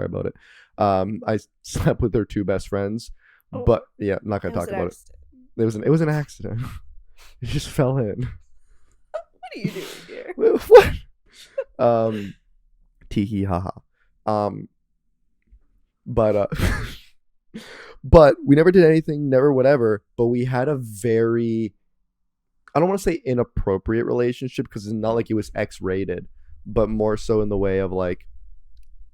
about it. I slept with her two best friends, but yeah, I'm not gonna talk about it. It was an accident. It just fell in. What are you doing here? What? Tee haha. But but we never did anything, never whatever. But we had a very, I don't want to say inappropriate relationship, because it's not like it was X-rated, but more so in the way of like,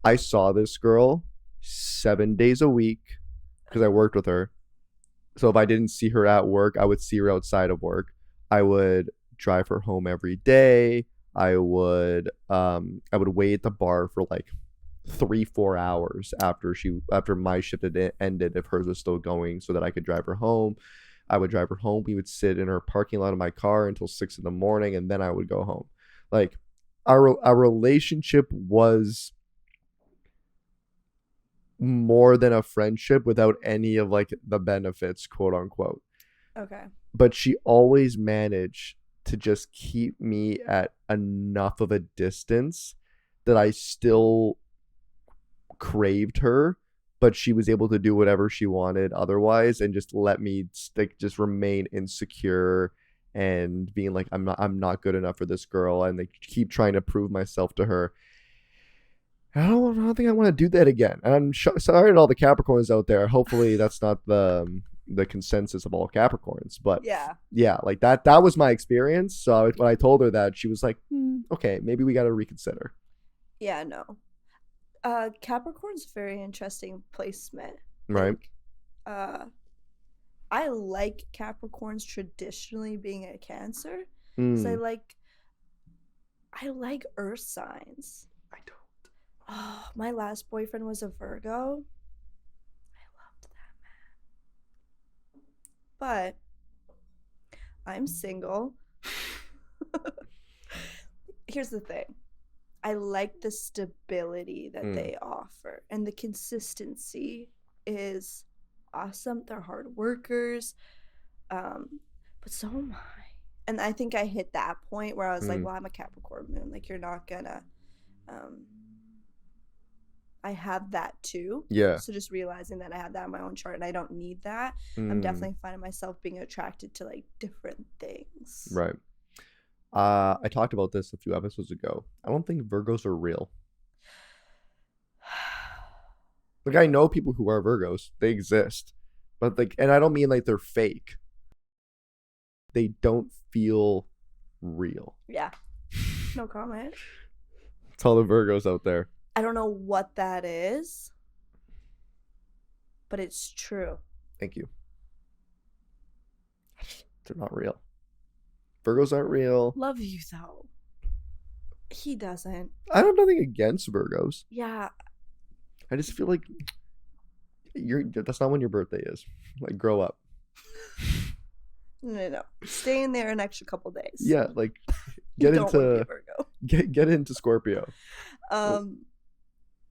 I saw this girl 7 days a week because I worked with her. So if I didn't see her at work, I would see her outside of work. I would drive her home every day. I would wait at the bar for like 3-4 hours after my shift had ended, if hers was still going, so that I could drive her home. I would drive her home. We would sit in her parking lot of my car until 6 in the morning, and then I would go home. Like our relationship was more than a friendship without any of like the benefits, quote unquote. Okay. But she always managed to just keep me at enough of a distance that I still craved her, but she was able to do whatever she wanted otherwise, and just let me just remain insecure and being like, I'm not good enough for this girl, and they keep trying to prove myself to her. I don't think I want to do that again. And I'm sorry to all the Capricorns out there. Hopefully that's not the consensus of all Capricorns, but yeah, like that was my experience. So when I told her that, she was like, okay, maybe we got to reconsider. Yeah, no. Capricorn's very interesting placement. Right. I like Capricorns traditionally being a Cancer. So I like earth signs. I don't. Oh, my last boyfriend was a Virgo. I loved that man. But I'm single. Here's the thing. I like the stability that they offer, and the consistency is awesome. They're hard workers, but so am I. And I think I hit that point where I was like, well, I'm a Capricorn moon. Like, you're not gonna I have that too. Yeah. So just realizing that I have that in my own chart and I don't need that. I'm definitely finding myself being attracted to like different things. Right. I talked about this a few episodes ago. I don't think Virgos are real. Like, I know people who are Virgos. They exist. But like, and I don't mean like they're fake. They don't feel real. Yeah. No comment. It's all the Virgos out there. I don't know what that is, but it's true. Thank you. They're not real. Virgos aren't real. Love you though. He doesn't. I have nothing against Virgos. Yeah. I just feel like that's not when your birthday is. Like, grow up. No. Stay in there an extra couple days. Yeah, like get into Scorpio.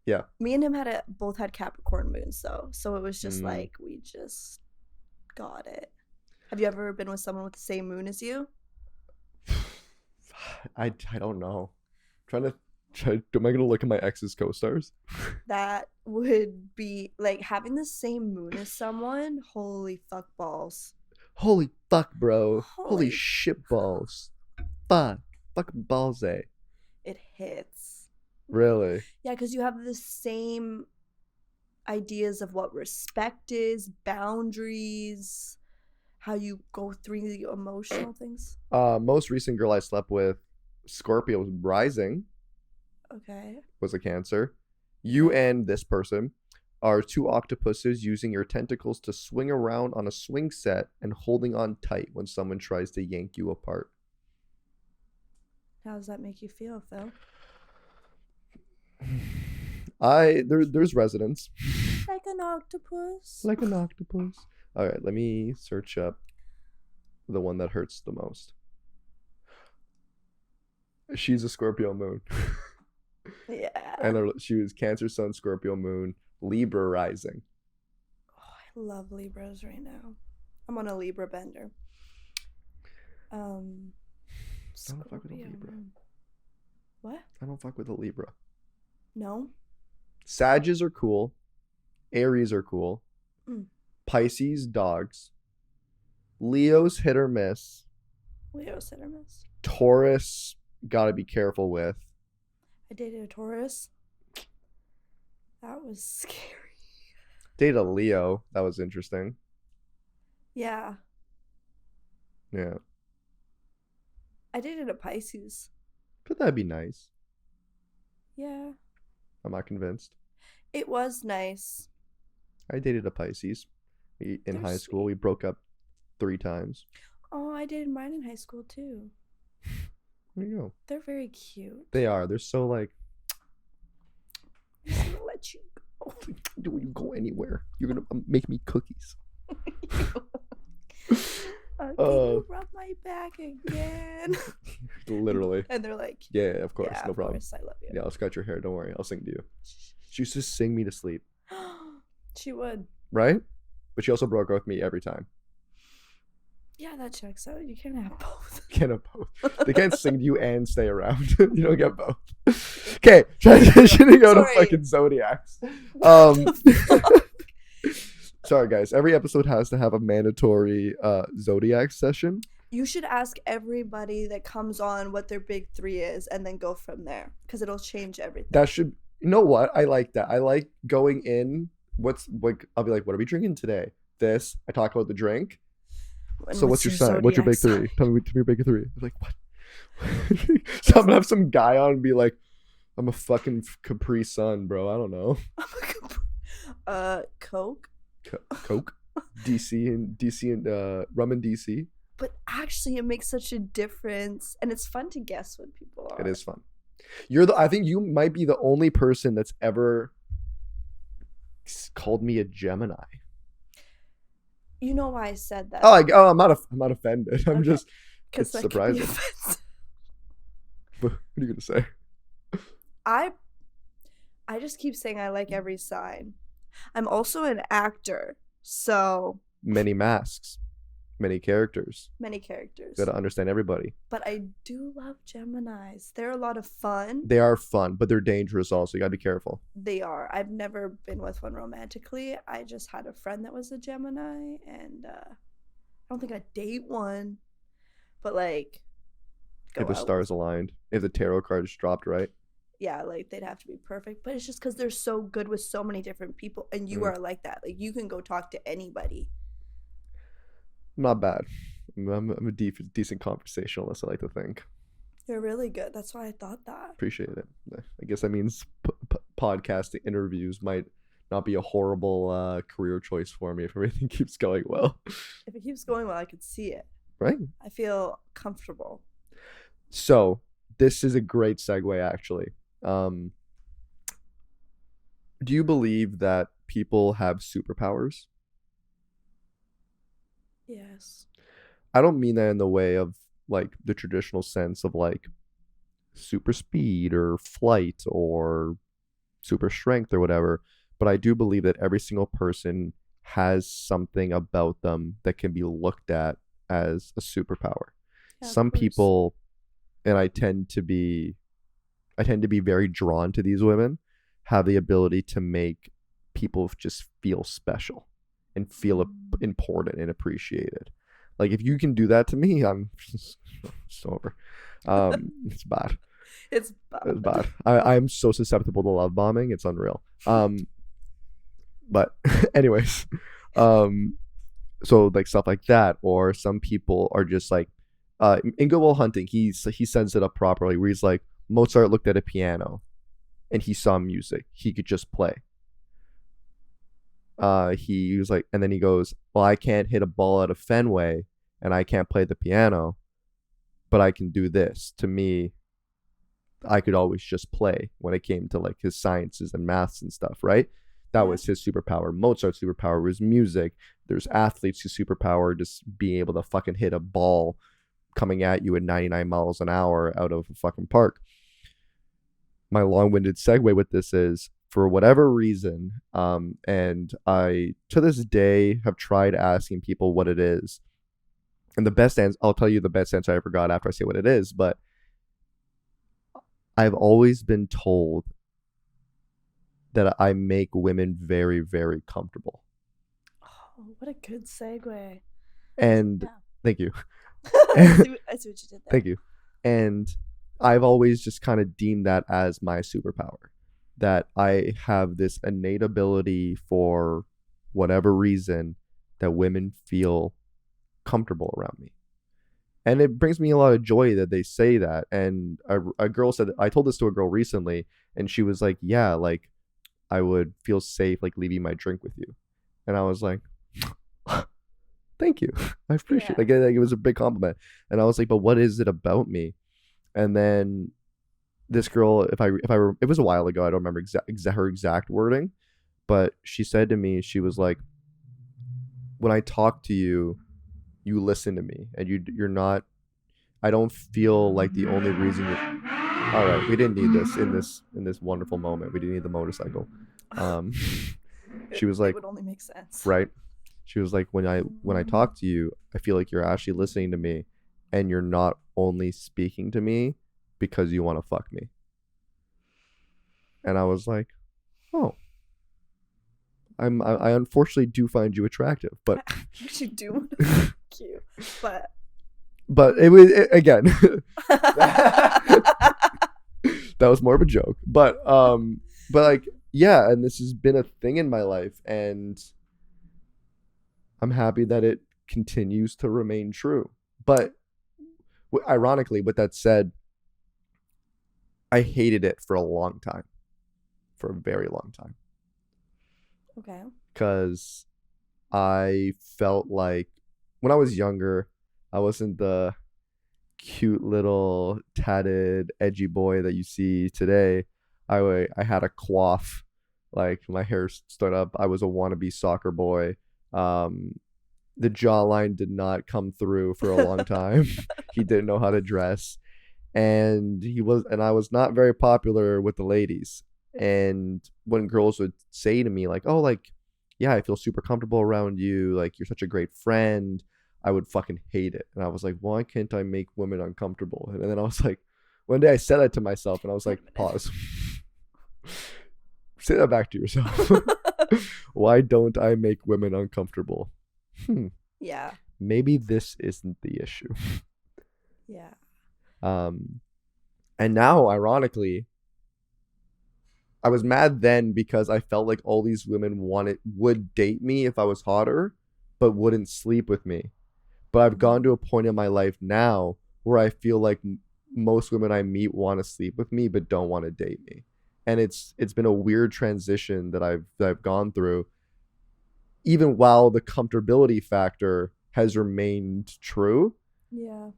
Yeah. Me and him both had Capricorn moons though, so it was just like we just got it. Have you ever been with someone with the same moon as you? I don't know. Am I gonna look at my ex's co-stars? That would be like having the same moon as someone. Holy fuck balls. Holy fuck, bro. Holy shit balls. Fuck. Fucking balls, eh? It hits. Really? Yeah, because you have the same ideas of what respect is, boundaries. how you go through the emotional things. Most recent girl I slept with, Scorpio was rising, Okay. was a Cancer. You and this person are two octopuses using your tentacles to swing around on a swing set and holding on tight when someone tries to yank you apart. How does that make you feel, Phil? There's resonance. Like an octopus. Like an octopus. All right, let me search up the one that hurts the most. She's a Scorpio moon. Yeah. And she was Cancer Sun, Scorpio moon, Libra rising. Oh, I love Libras right now. I'm on a Libra bender. I don't fuck with a Libra. What? I don't fuck with a Libra. No? Sages are cool. Aries are cool. Mm. Pisces, dogs. Leo's hit or miss. Leo's hit or miss. Taurus, gotta be careful with. I dated a Taurus. That was scary. Dated a Leo. That was interesting. Yeah. Yeah. I dated a Pisces. But that'd be nice. Yeah. I'm not convinced. It was nice. I dated a Pisces. In They're high school. We broke up 3 times. Oh, I dated mine in high school too. There you go. They're very cute. They are. They're so like, I'm just gonna let you go. don't you go anywhere. You're gonna make me cookies. Can you rub my back again? Literally. And they're like, Yeah, of course. yeah, No of problem. course, I love you. Yeah, I'll scratch your hair. Don't worry. I'll sing to you. She used to sing me to sleep. She would. Right? But she also broke up with me every time. Yeah, that checks out. You can't have both. Can't have both. They can't sing to you and stay around. You don't get both. Okay, transitioning out of Sorry. fucking zodiacs. Sorry, guys. Every episode has to have a mandatory zodiac session. You should ask everybody that comes on what their big 3 is and then go from there because it'll change everything. That should. You know what? I like that. I like going in. I'll be like, what are we drinking today? This. I talk about the drink. And So what's your sign? What's your big zodiac 3? sign? Tell me your big 3. I'm like, what? So I'm gonna have some guy on and be like, I'm a fucking Capri Sun, bro. I don't know. Coke. Coke, DC and rum and DC. But actually, it makes such a difference, and it's fun to guess what people are. It is fun. I think you might be the only person that's ever called me a Gemini. You know why I said that? I'm not offended. I'm Okay. just. Because It's that could be surprising. offensive. What are you gonna say? I just keep saying I like every sign. I'm also an actor, so Many masks, many characters. many characters. Gotta understand everybody. But I do love Geminis. They're a lot of fun. They are fun, but they're dangerous also. You gotta be careful. They are. I've never been with one romantically. I just had a friend that was a Gemini, and I don't think I'd date one. But like, go If the out stars aligned, if the tarot cards dropped right. yeah, like they'd have to be perfect. But it's just because they're so good with so many different people, and you are like that. Like you can go talk to anybody. Not bad. I'm a decent conversationalist, I like to think. You're really good. That's why I thought that. Appreciate it. I guess that means podcasting interviews might not be a horrible career choice for me if everything keeps going well. If it keeps going well, I could see it. Right? I feel comfortable. So this is a great segue, actually. Do you believe that people have superpowers? Yes. I don't mean that in the way of like the traditional sense of like super speed or flight or super strength or whatever, but I do believe that every single person has something about them that can be looked at as a superpower. Yeah, of Some course. people, and I tend to be very drawn to these women, have the ability to make people just feel special and feel important and appreciated. Like if you can do that to me, I'm just over. It's bad. It's bad. It's bad. I'm so susceptible to love bombing. It's unreal. But anyways, So like stuff like that, or some people are just like, in Good Will Hunting, he sends it up properly, where he's like, Mozart looked at a piano, and he saw music. He could just play. He was like, and then he goes, well, I can't hit a ball out of Fenway, and I can't play the piano, but I can do this. To me, I could always just play when it came to like his sciences and maths and stuff, right? That was his superpower. Mozart's superpower was music. There's athletes whose superpower just being able to fucking hit a ball coming at you at 99 miles an hour out of a fucking park. My long-winded segue with this is, for whatever reason, and I to this day have tried asking people what it is, and the best answer, I'll tell you the best answer I ever got after I say what it is, but I've always been told that I make women very, very comfortable. Oh, what a good segue. And thank you. I see what you did there. Thank you. And I've always just kind of deemed that as my superpower, that I have this innate ability, for whatever reason, that women feel comfortable around me. And it brings me a lot of joy that they say that. And a girl said, I told this to a girl recently, and she was like, yeah, like I would feel safe like leaving my drink with you. And I was like, thank you. I appreciate it. Like, it was a big compliment. And I was like, but what is it about me? And then this girl, if I it was a while ago, I don't remember her exact wording, but she said to me, she was like, when I talk to you, you listen to me, and you're not, I don't feel like the only reason you, all right, we didn't need this in this wonderful moment. We didn't need the motorcycle. She was like, it would only make sense. Right. She was like, when I talk to you, I feel like you're actually listening to me, and you're not only speaking to me because you want to fuck me. And I was like, oh, I unfortunately do find you attractive, but I actually do want to fuck you, but it was again that was more of a joke, but like, yeah, and this has been a thing in my life, and I'm happy that it continues to remain true. But ironically, with that said, I hated it for a long time, for a very long time. Okay. Because I felt like when I was younger, I wasn't the cute little tatted edgy boy that you see today. I had a coif, like my hair stood up. I was a wannabe soccer boy. The jawline did not come through for a long time. He didn't know how to dress, and I was not very popular with the ladies. And when girls would say to me like, oh, like, yeah, I feel super comfortable around you, like you're such a great friend, I would fucking hate it. And I was like, why can't I make women uncomfortable? And then I was like, one day I said that to myself, and I was like, pause. Say that back to yourself. Why don't I make women uncomfortable? Yeah. Maybe this isn't the issue. Yeah. And now, ironically, I was mad then because I felt like all these women would date me if I was hotter, but wouldn't sleep with me. But I've gone to a point in my life now where I feel like most women I meet want to sleep with me, but don't want to date me. And it's been a weird transition that I've gone through, even while the comfortability factor has remained true. Yeah.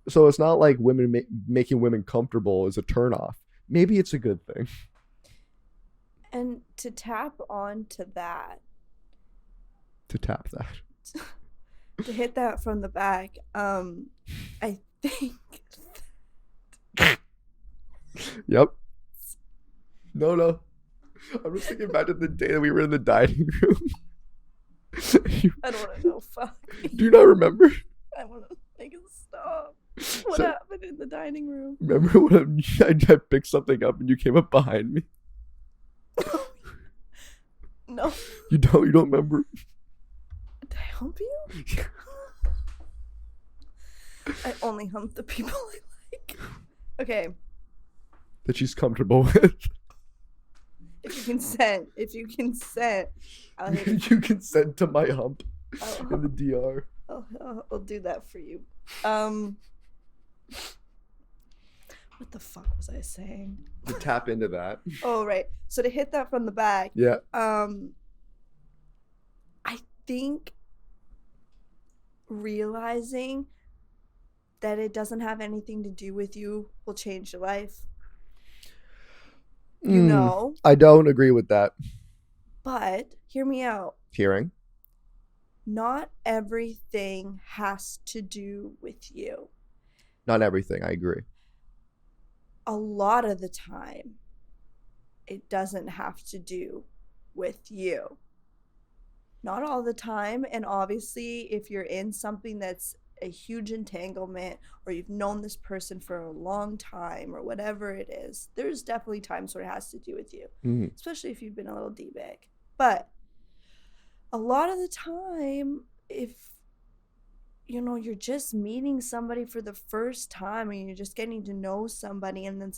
So it's not like women making women comfortable is a turnoff. Maybe it's a good thing. And to tap onto that. To tap that. To hit that from the back, I think. Yep. No. I'm just thinking back to the day that we were in the dining room. I don't want to know. Fuck. Do you not remember? I want to make it stop. What happened in the dining room? Remember when I picked something up and you came up behind me? No. You don't remember? Did I hump you? I only hump the people I like. Okay. That she's comfortable with. If you consent, I'll hit you consent to my hump. in the DR. I'll do that for you. What the fuck was I saying? To tap into that. Oh, right. So to hit that from the back. Yeah. I think realizing that it doesn't have anything to do with you will change your life. You know? I don't agree with that. But hear me out. Hearing. Not everything has to do with you. Not everything, I agree. A lot of the time, it doesn't have to do with you. Not all the time. And obviously, if you're in something that's a huge entanglement, or you've known this person for a long time, or whatever it is, there's definitely times where it has to do with you, especially if you've been a little D-bag. But a lot of the time, if you're just meeting somebody for the first time and you're just getting to know somebody, and then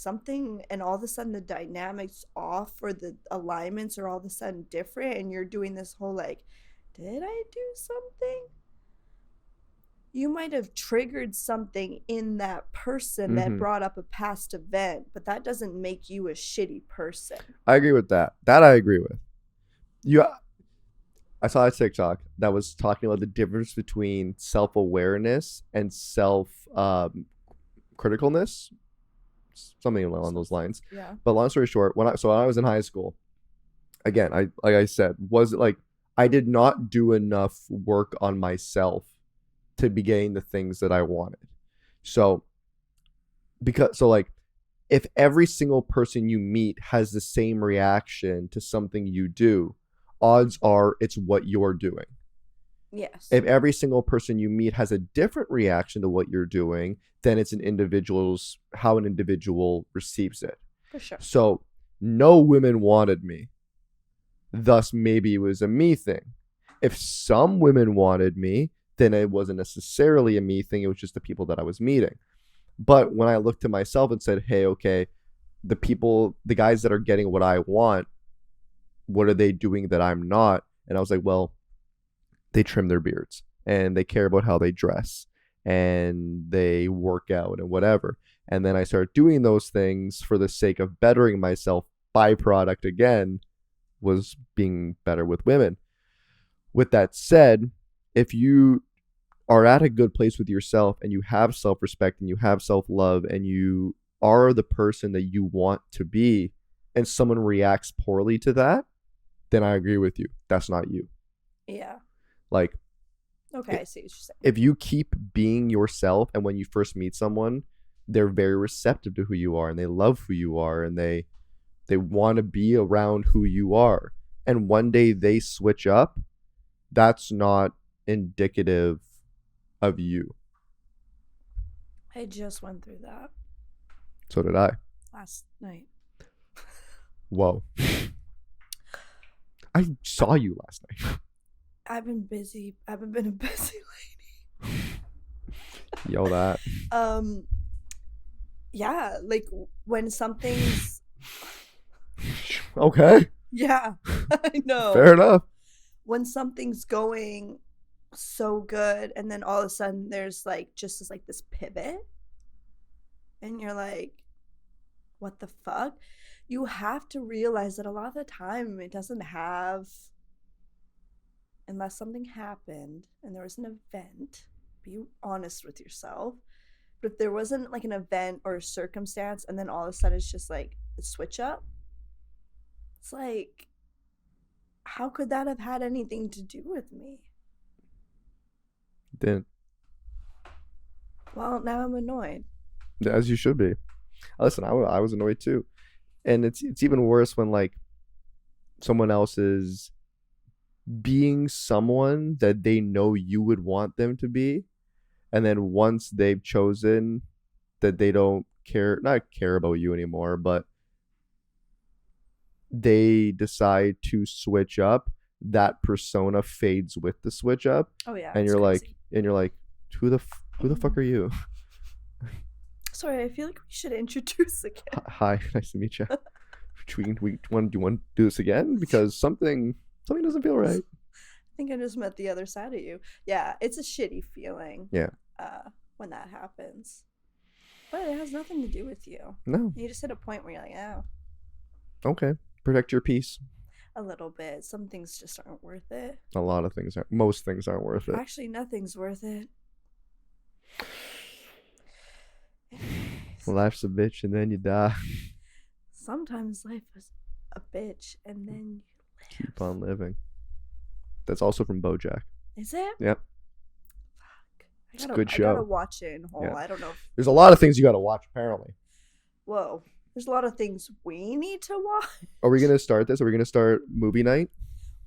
and all of a sudden the dynamics off, or the alignments are all of a sudden different, and you're doing this whole like, did I do something? You might have triggered something in that person that brought up a past event, but that doesn't make you a shitty person. I agree with that. That I agree with. I saw a TikTok that was talking about the difference between self-awareness and self-criticalness, something along those lines. Yeah. But long story short, when I was in high school, again, like I said, was it like I did not do enough work on myself to be getting the things that I wanted. So if every single person you meet has the same reaction to something you do, odds are it's what you're doing. Yes. If every single person you meet has a different reaction to what you're doing, then it's how an individual receives it. For sure. So no women wanted me. Thus, maybe it was a me thing. If some women wanted me, then it wasn't necessarily a me thing. It was just the people that I was meeting. But when I looked to myself and said, hey, okay, the guys that are getting what I want, what are they doing that I'm not? And I was like, well, they trim their beards and they care about how they dress and they work out and whatever. And then I started doing those things for the sake of bettering myself. Byproduct again was being better with women. With that said, if you are at a good place with yourself and you have self-respect and you have self-love and you are the person that you want to be, and someone reacts poorly to that, then I agree with you. That's not you. Yeah. Like, okay, I see what you're saying. If you keep being yourself, and when you first meet someone, they're very receptive to who you are, and they love who you are, and they want to be around who you are. And one day they switch up, that's not indicative of you. I just went through that. So did I. Last night. Whoa. I saw you last night. I've been busy. I haven't been a busy lady. Yo, that. Yeah, like when something's okay. Yeah, I know. Fair enough. When something's going so good, and then all of a sudden there's this pivot, and you're like, what the fuck? You have to realize that a lot of the time it doesn't have, unless something happened and there was an event, be honest with yourself. But if there wasn't like an event or a circumstance, and then all of a sudden it's just like a switch up, it's like, how could that have had anything to do with me? Didn't. Well, now I'm annoyed. As you should be. Listen, I was annoyed too. And it's even worse when like someone else is being someone that they know you would want them to be, and then once they've chosen that they don't not care about you anymore, but they decide to switch up, that persona fades with the switch up. Oh yeah. And you're crazy. like, who the fuck are you? Sorry, I feel like we should introduce again. Hi, nice to meet you. Do you want to do this again? Because something doesn't feel right. think I just met the other side of you. Yeah, it's a shitty feeling. Yeah. When that happens, but it has nothing to do with you. No. You just hit a point where you're like, oh, Okay. Protect your peace. a little bit. Some things just aren't worth it. A lot of things aren't. Most things aren't worth it. Actually, nothing's worth it. Life's a bitch and then you die. Sometimes life is a bitch and then you live. Keep on living. That's also from BoJack. Is it? Yep. Fuck. It's a good show. I gotta watch it in whole. Yeah. I don't know. There's a lot of things you got to watch, apparently. Whoa. There's a lot of things we need to watch. Are we going to start this? Are we going to start movie night?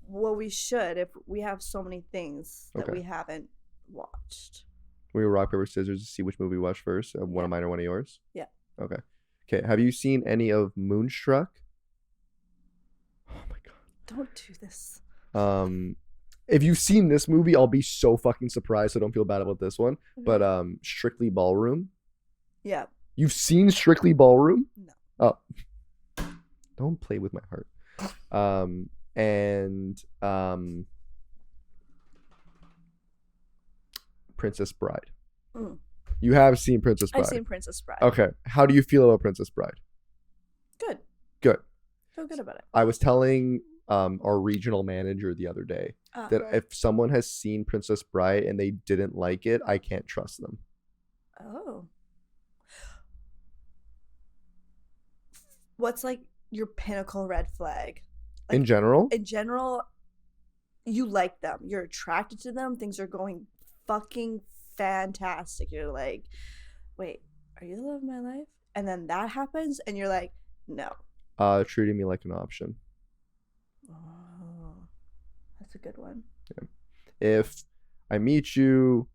Well, we should if we have so many things that Okay. we haven't watched. We rock, paper, scissors to see which movie we watch first. One of mine or one of yours? Yeah. Okay. Okay. Have you seen any of Moonstruck? Oh my God. Don't do this. If you've seen this movie, I'll be so fucking surprised. So don't feel bad about this one. But Strictly Ballroom. Yeah. You've seen Strictly Ballroom? No. Oh. Don't play with my heart. Princess Bride. Mm. You have seen Princess Bride. I've seen Princess Bride. Okay. How do you feel about Princess Bride? Good. Good. Feel good about it. I was telling our regional manager the other day that if someone has seen Princess Bride and they didn't like it, I can't trust them. Oh. What's like your pinnacle red flag? Like, In general? in general, you like them. You're attracted to them. Things are going fucking fantastic. You're like, wait, are you the love of my life? And then that happens and you're like, no. Treating me like an option. Oh, that's a good one. If I meet you,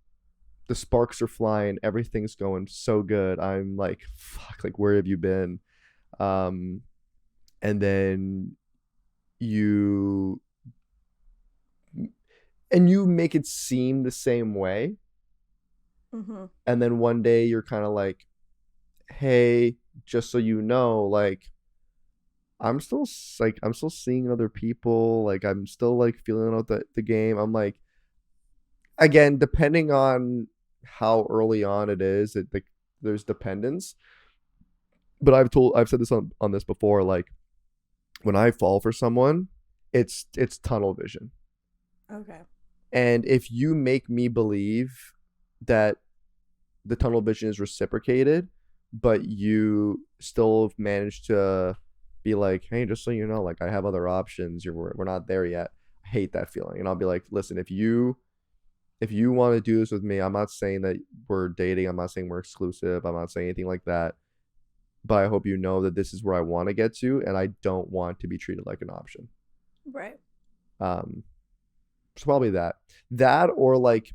the sparks are flying, everything's going so good, I'm like, fuck, like, where have you been? And then you make it seem the same way. Mm-hmm. And then one day you're kind of like, hey, just so you know, like, I'm still seeing other people. Like, I'm still like feeling out the game. I'm like, again, depending on how early on it is, there's dependence. But I've said this on this before. Like, when I fall for someone, it's tunnel vision. Okay. And if you make me believe that the tunnel vision is reciprocated, but you still manage to be like, hey, just so you know, like, I have other options. We're not there yet. I hate that feeling. And I'll be like, listen, if you want to do this with me, I'm not saying that we're dating. I'm not saying we're exclusive. I'm not saying anything like that. But I hope you know that this is where I want to get to, and I don't want to be treated like an option. Right. So probably that, or like,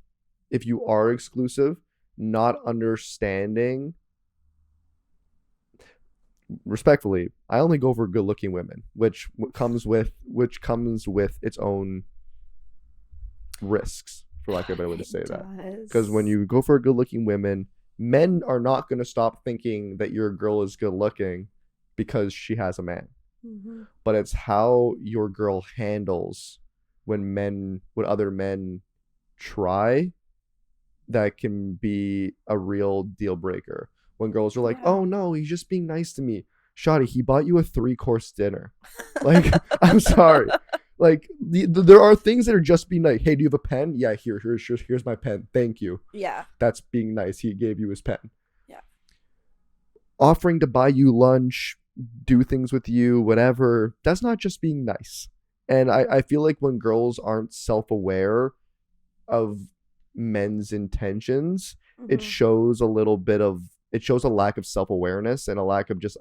if you are exclusive, not understanding. Respectfully, I only go for good-looking women, which comes with its own risks, for lack of a better way to say that. Because when you go for good-looking women, men are not going to stop thinking that your girl is good-looking because she has a man. Mm-hmm. But it's how your girl handles when other men try that can be a real deal breaker. When girls are like, oh no, he's just being nice to me. Shawty, he bought you a 3-course dinner. Like, I'm sorry. Like, there are things that are just being like, hey, do you have a pen? Yeah, here's my pen. Thank you. Yeah. That's being nice. He gave you his pen. Yeah. Offering to buy you lunch, do things with you, whatever. That's not just being nice. And I feel like when girls aren't self-aware of men's intentions, it shows a lack of self-awareness and a lack of just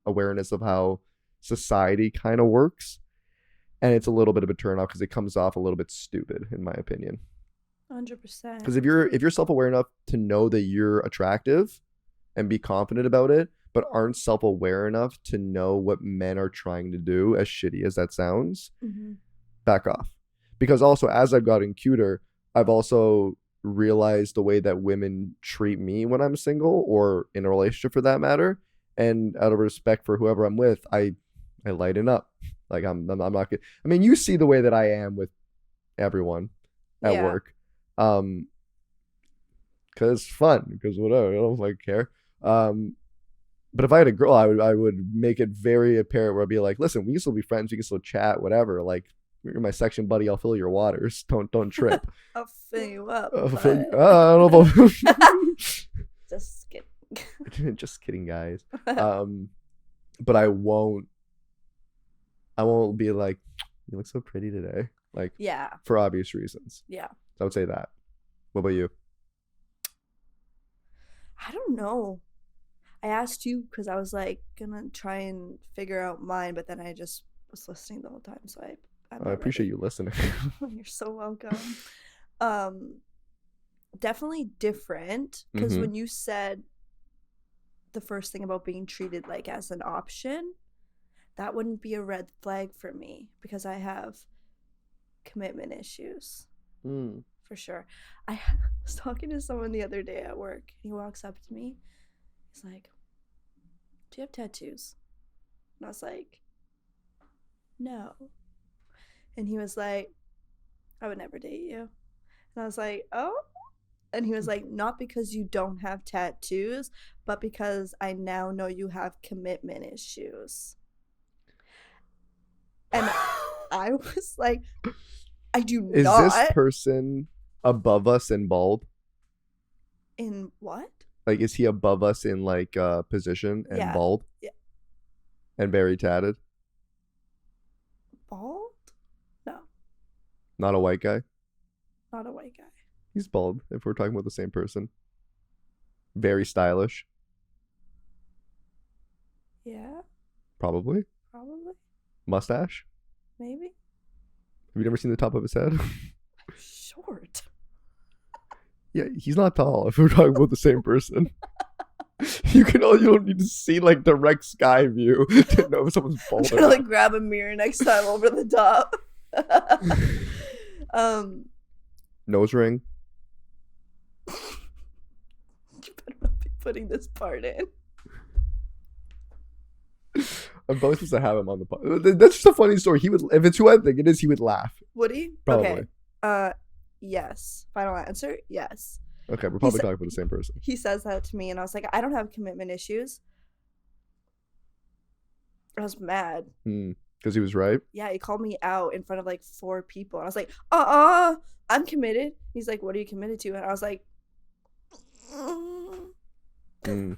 awareness of how society kind of works. And it's a little bit of a turnoff because it comes off a little bit stupid, in my opinion. 100%. Because if you're self-aware enough to know that you're attractive and be confident about it, but aren't self-aware enough to know what men are trying to do, as shitty as that sounds, back off. Because also, as I've gotten cuter, I've also realized the way that women treat me when I'm single or in a relationship for that matter. And out of respect for whoever I'm with, I lighten up. Like, I'm not good. I mean, you see the way that I am with everyone at Yeah. work. Because it's fun, because whatever, I don't like care. But if I had a girl, I would make it very apparent where I'd be like, listen, we can still be friends, we can still chat, whatever. Like, you're my section buddy, I'll fill your waters. Don't trip. I'll fill you up. I but- don't know about Just kidding. just kidding, guys. But I won't be like, you look so pretty today. Like, Yeah. for obvious reasons. Yeah. So I would say that. What about you? I don't know. I asked you because I was like gonna try and figure out mine, but then I just was listening the whole time. So I appreciate you listening. You're so welcome. Definitely different because Mhm. when you said the first thing about being treated like as an option, that wouldn't be a red flag for me because I have commitment issues Mm. for sure. I was talking to someone the other day at work. He walks up to me. He's like, "Do you have tattoos?" And I was like, "No." And he was like, "I would never date you." And I was like, "Oh." And he was like, "Not because you don't have tattoos, but because I now know you have commitment issues." And I was like, I do Is not. this person above us in bald? In what? Like, is he above us in like position and Yeah. bald? Yeah. And very tatted? Bald? No, Not a white guy? not a white guy. He's bald, if we're talking about the same person. Very stylish, Yeah, probably. probably. Mustache? Maybe. Have you never seen the top of his head? Short. Yeah, he's not tall if we're talking about the same person. You don't need to see like direct sky view to know if someone's I'm bald. trying to like grab a mirror next time over the top. Nose ring? You better not be putting this part in. I'm probably supposed to have him on the pod. That's just a funny story. He would, if it's who I think it is, he would laugh. Would he? Probably. Okay. Yes. Final answer. Yes. Okay, we're probably said- talking about the same person. He says that to me, and I was like, I don't have commitment issues. I was mad. Because he was right. Yeah, he called me out in front of like 4 people, and I was like, I'm committed. He's like, what are you committed to? And I was like, Mm.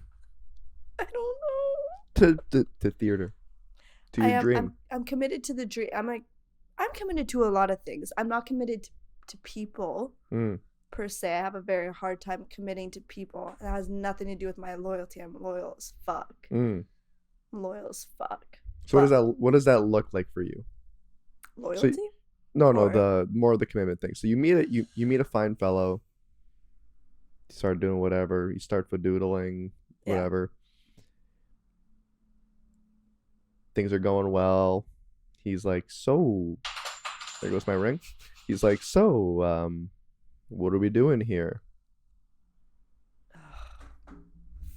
I don't know. To theater. To your dream. I'm committed to the dream. I'm committed to a lot of things. I'm not committed to people Mm. per se. I have a very hard time committing to people. That has nothing to do with my loyalty. I'm loyal as fuck. Mm. I'm loyal as fuck. So what does that look like for you? Loyalty? No, Or- the more of the commitment thing. So you meet a fine fellow. You start doing whatever. You start fadoodling, Yeah. whatever. Things are going well. He's like, so there goes my ring. He's like, so what are we doing here?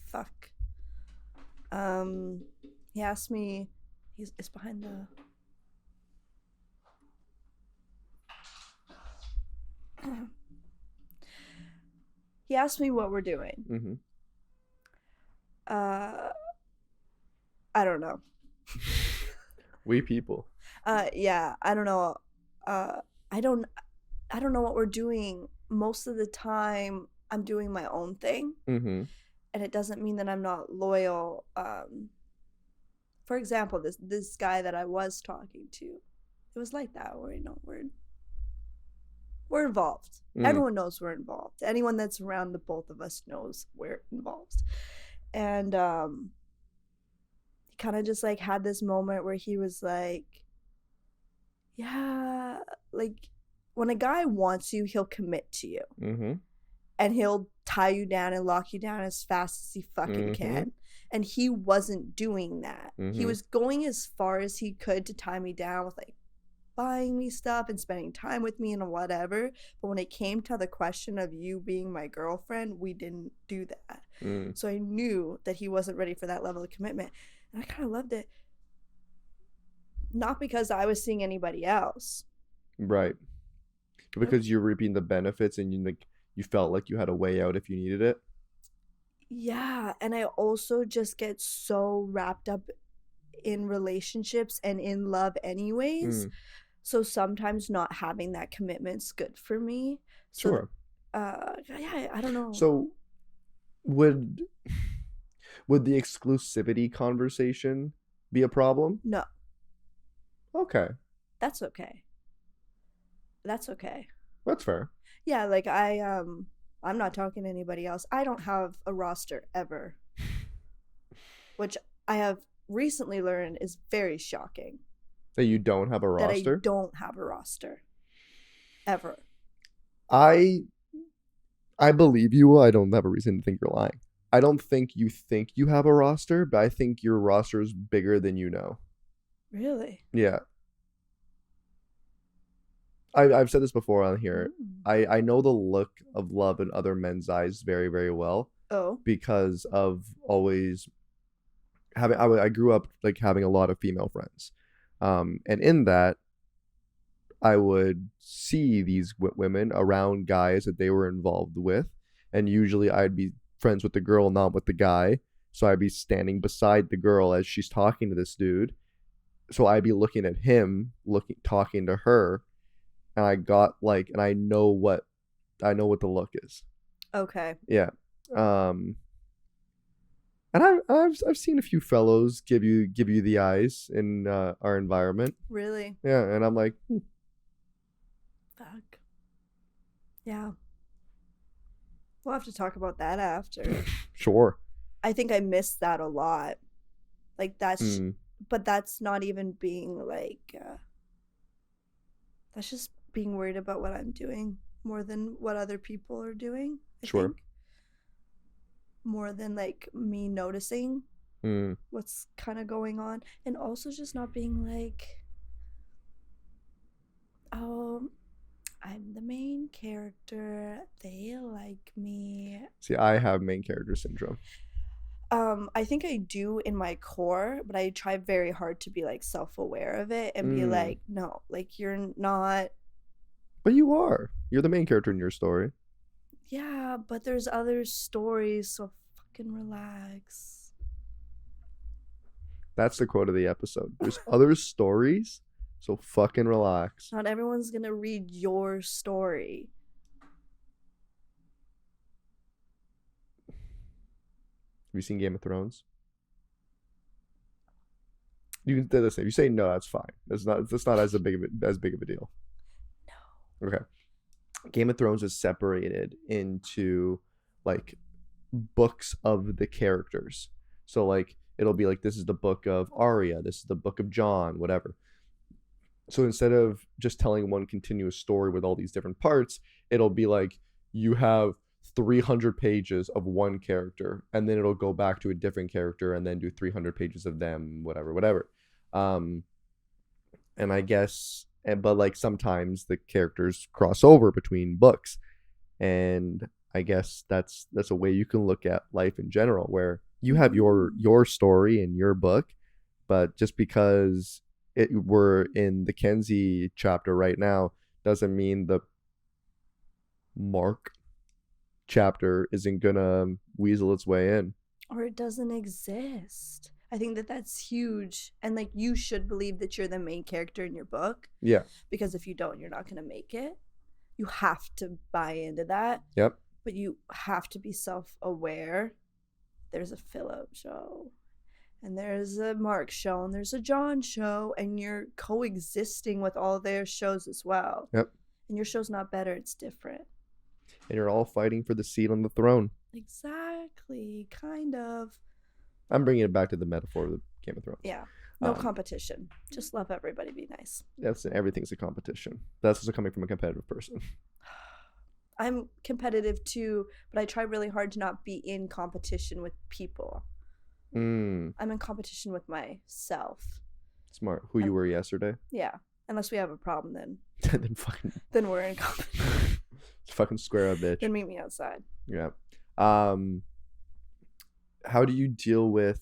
Fuck. He asked me. It's behind the. He asked me what we're doing. Mm-hmm. I don't know. We people. Yeah, I don't know. I don't know what we're doing. Most of the time, I'm doing my own thing, Mm-hmm. and it doesn't mean that I'm not loyal. For example, this guy that I was talking to, it was like that. Where we're involved. Mm. Everyone knows we're involved. Anyone that's around the both of us knows we're involved. And he kind of just like had this moment where he was like, yeah, like when a guy wants you, he'll commit to you. Mm-hmm. And he'll tie you down and lock you down as fast as he fucking Mhm. can. And he wasn't doing that. He Mhm. was going as far as he could to tie me down with like buying me stuff and spending time with me and whatever. But when it came to the question of you being my girlfriend, we didn't do that. Mm. So I knew that he wasn't ready for that level of commitment. And I kind of loved it. Not because I was seeing anybody else. Right. because you're reaping the benefits and you felt like you had a way out if you needed it. Yeah, and I also just get so wrapped up in relationships and in love anyways. Mm, So sometimes not having that commitment's good for me. So sure. yeah, I don't know. So would the exclusivity conversation be a problem? No, Okay, that's okay. That's okay. that's fair. Yeah, like I'm not talking to anybody else. I don't have a roster ever, which I have recently learned is very shocking That you don't have a that I roster. don't have a roster ever. I believe you. I don't have a reason to think you're lying. I don't think you have a roster, but I think your roster is bigger than you know. Really? Yeah. I've said this before on here. I know the look of love in other men's eyes very, very well Oh. because of always having I grew up like having a lot of female friends. And in that I would see these women around guys that they were involved with, and usually I'd be friends with the girl, not with the guy. So I'd be standing beside the girl as she's talking to this dude. So I'd be looking at him, talking to her, and and I know what the look is. Okay. Yeah. And I've seen a few fellows give you the eyes in our environment. Really? Yeah, and I'm like, Fuck. Yeah. We'll have to talk about that after. sure. I think I missed that a lot. Like that's Mm, but that's not even being like that's just being worried about what I'm doing more than what other people are doing. I Sure. think. More than like me noticing mm. what's kind of going on, and also just not being like, oh, I'm the main character, they like me. See, I have main character syndrome. I think I do in my core, but I try very hard to be like self-aware of it and be like, no, like you're not. But you are. You're the main character in your story. Yeah, but there's other stories, so fucking relax. That's the quote of the episode. There's other stories, so fucking relax. Not everyone's gonna read your story. Have you seen Game of Thrones? You can listen. If you say no, that's fine. That's not as big of a deal. No. Okay. Game of Thrones is separated into like books of the characters. So like it'll be like this is the book of Arya, this is the book of Jon, whatever. So instead of just telling one continuous story with all these different parts, it'll be like you have 300 pages of one character, and then it'll go back to a different character and then do 300 pages of them, whatever. And I guess but like sometimes the characters cross over between books, and I guess that's a way you can look at life in general, where you have your story in your book, but just because we're in the Kenzie chapter right now doesn't mean the Mark chapter isn't gonna weasel its way in, or it doesn't exist. I think that's huge, and like you should believe that you're the main character in your book. Yeah. Because if you don't, you're not going to make it. You have to buy into that. Yep. But you have to be self-aware. There's a Philip show, and there's a Mark show, and there's a John show, and you're coexisting with all their shows as well. Yep. And your show's not better, it's different. And you're all fighting for the seat on the throne. Exactly, kind of. I'm bringing it back to the metaphor of the Game of Thrones. Yeah. No competition. Just love everybody, be nice. Everything's a competition. That's also coming from a competitive person. I'm competitive too, but I try really hard to not be in competition with people. I'm in competition with myself. Smart. Who you were yesterday? Yeah. Unless we have a problem, then then we're in competition. fucking square up, bitch. Then meet me outside. Yeah. How do you deal with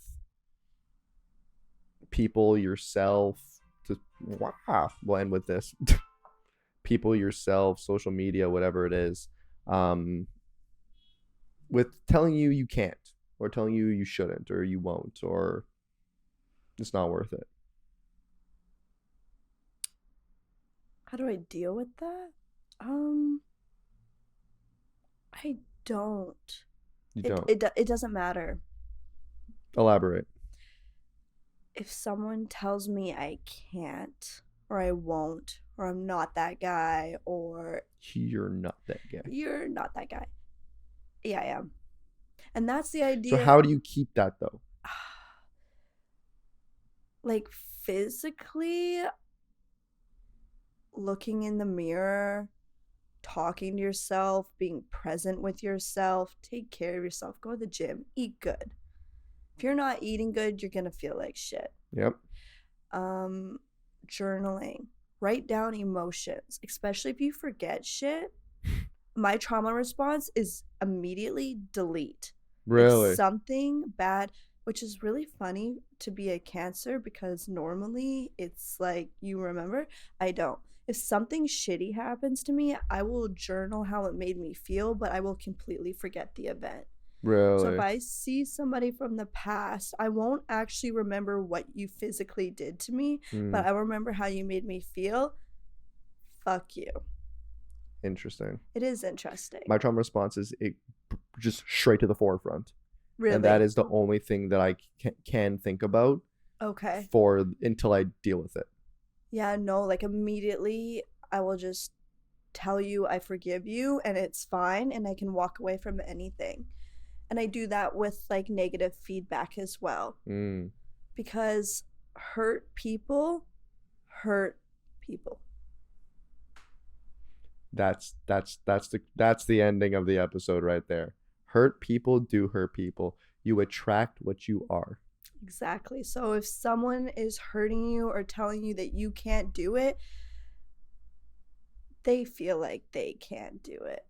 people yourself? We'll end with this. people, yourself, social media, whatever it is, with telling you you can't, or telling you you shouldn't, or you won't, or it's not worth it? How do I deal with that? I don't. You don't. It doesn't matter. Elaborate. If someone tells me I can't, or I won't, or I'm not that guy, or You're not that guy. you're not that guy. Yeah, I am. And that's the idea. So how do you keep that though? Like physically looking in the mirror, talking to yourself, being present with yourself, take care of yourself, go to the gym, eat good. If you're not eating good, you're gonna feel like shit. Yep. Journaling, write down emotions, especially if you forget shit. My trauma response is immediately delete. Really? If something bad, which is really funny to be a Cancer, because normally it's like you remember. I don't. If something shitty happens to me, I will journal how it made me feel, but I will completely forget the event. Really? So if I see somebody from the past, I won't actually remember what you physically did to me, but I remember how you made me feel. Fuck you. Interesting. It is interesting. My trauma response is just straight to the forefront. Really? And that is the only thing that I can think about. Okay. Until I deal with it. Yeah, no, like immediately I will just tell you I forgive you and it's fine and I can walk away from anything. And I do that with like negative feedback as well. Because hurt people hurt people. That's the ending of the episode right there. Hurt people do hurt people. You attract what you are. Exactly. So if someone is hurting you or telling you that you can't do it, they feel like they can't do it.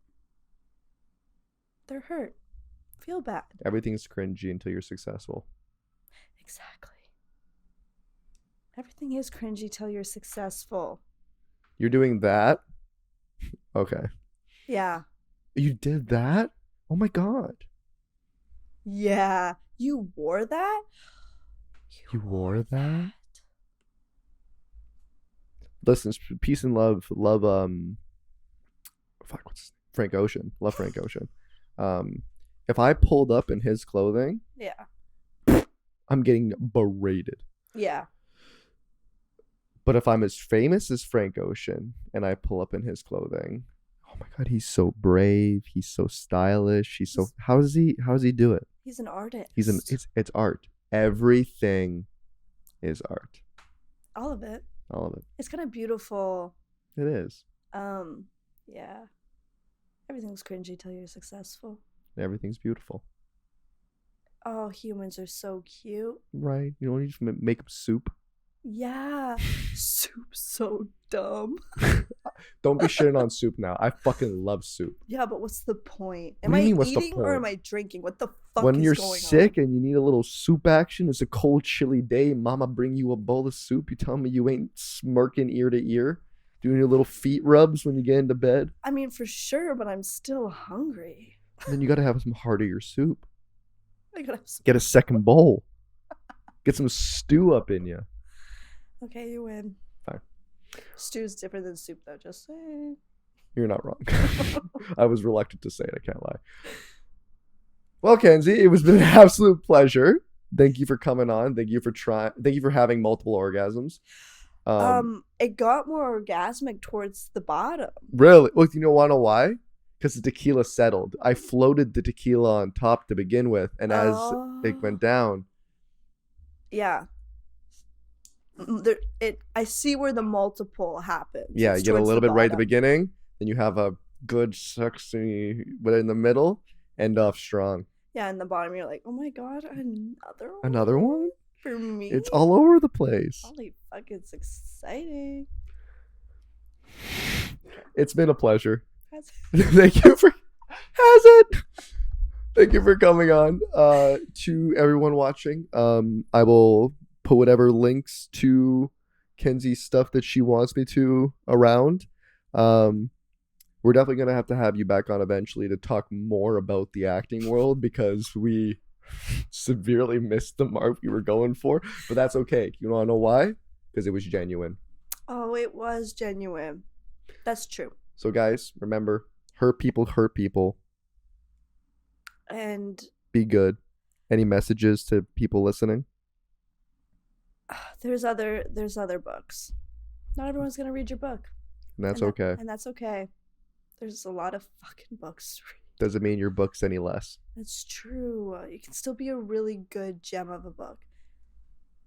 They're hurt. Feel bad. Everything's cringy until you're successful. Exactly. Everything is cringy till you're successful. You're doing that? Okay. Yeah. You did that? Oh my god. Yeah. You wore that? You wore that? Listen, peace and love. Love, Frank Ocean. Love Frank Ocean. If I pulled up in his clothing, Yeah. I'm getting berated. Yeah. But if I'm as famous as Frank Ocean and I pull up in his clothing, oh my god, he's so brave. He's so stylish. How does he do it? He's an artist. It's art. Everything is art. All of it. All of it. It's kind of beautiful. It is. Yeah. Everything's cringy till you're successful. Everything's beautiful. Oh, humans are so cute. Right? You don't need to make up soup. Yeah. Soup's so dumb. Don't be shitting on soup now. I fucking love soup. Yeah, but what's the point? What do you mean, what's the eating or point? am I drinking? What the fuck When is you're going sick on? and you need a little soup action, it's a cold, chilly day. Mama bring you a bowl of soup. You tell me you ain't smirking ear to ear, doing your little feet rubs when you get into bed. I mean, for sure, but I'm still hungry. And then you gotta have some heartier soup. I gotta have some... Get a second bowl. Get some stew up in you. Okay, you win. Fine. Stew's different than soup, though. Just saying. You're not wrong. I was reluctant to say it. I can't lie. Well, Kenzie, it was been an absolute pleasure. Thank you for coming on. Thank you for having multiple orgasms. It got more orgasmic towards the bottom. Really? Well, you want to know why? Because the tequila settled. I floated the tequila on top to begin with, and as it went down, yeah. I see where the multiple happens. Yeah, It's you get a towards little the bit right at the bottom. beginning, then you have a good sexy, but in the middle, end off strong. Yeah, in the bottom, you're like, oh my god, another one? Another one? For me? It's all over the place. Holy fuck, it's exciting. It's been a pleasure. Has- Thank you for Thank you for coming on. To everyone watching, I will put whatever links to Kenzie's stuff that she wants me to around. We're definitely gonna have to have you back on eventually to talk more about the acting world because we severely missed the mark we were going for. But that's okay. You wanna know why? Because it was genuine. Oh, it was genuine. That's true. So guys, remember, hurt people. And Be good. Any messages to people listening? there's other books. Not everyone's gonna read your book. And that's and okay. And that's okay. There's a lot of fucking books to read. Doesn't mean your book's any less. That's true. You can still be a really good gem of a book.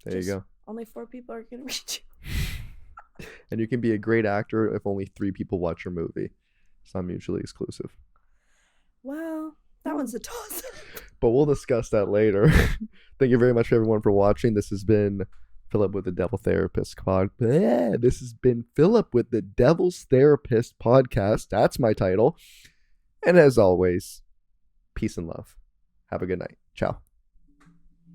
There you go. Only 4 people are gonna read you. And you can be a great actor if only 3 people watch your movie. So I'm mutually exclusive. Well, that one's a toss. But we'll discuss that later. Thank you very much, everyone, for watching. This has been Philip with the Devil Therapist This has been Philip with the Devil's Therapist Podcast. That's my title. And as always, peace and love. Have a good night. Ciao.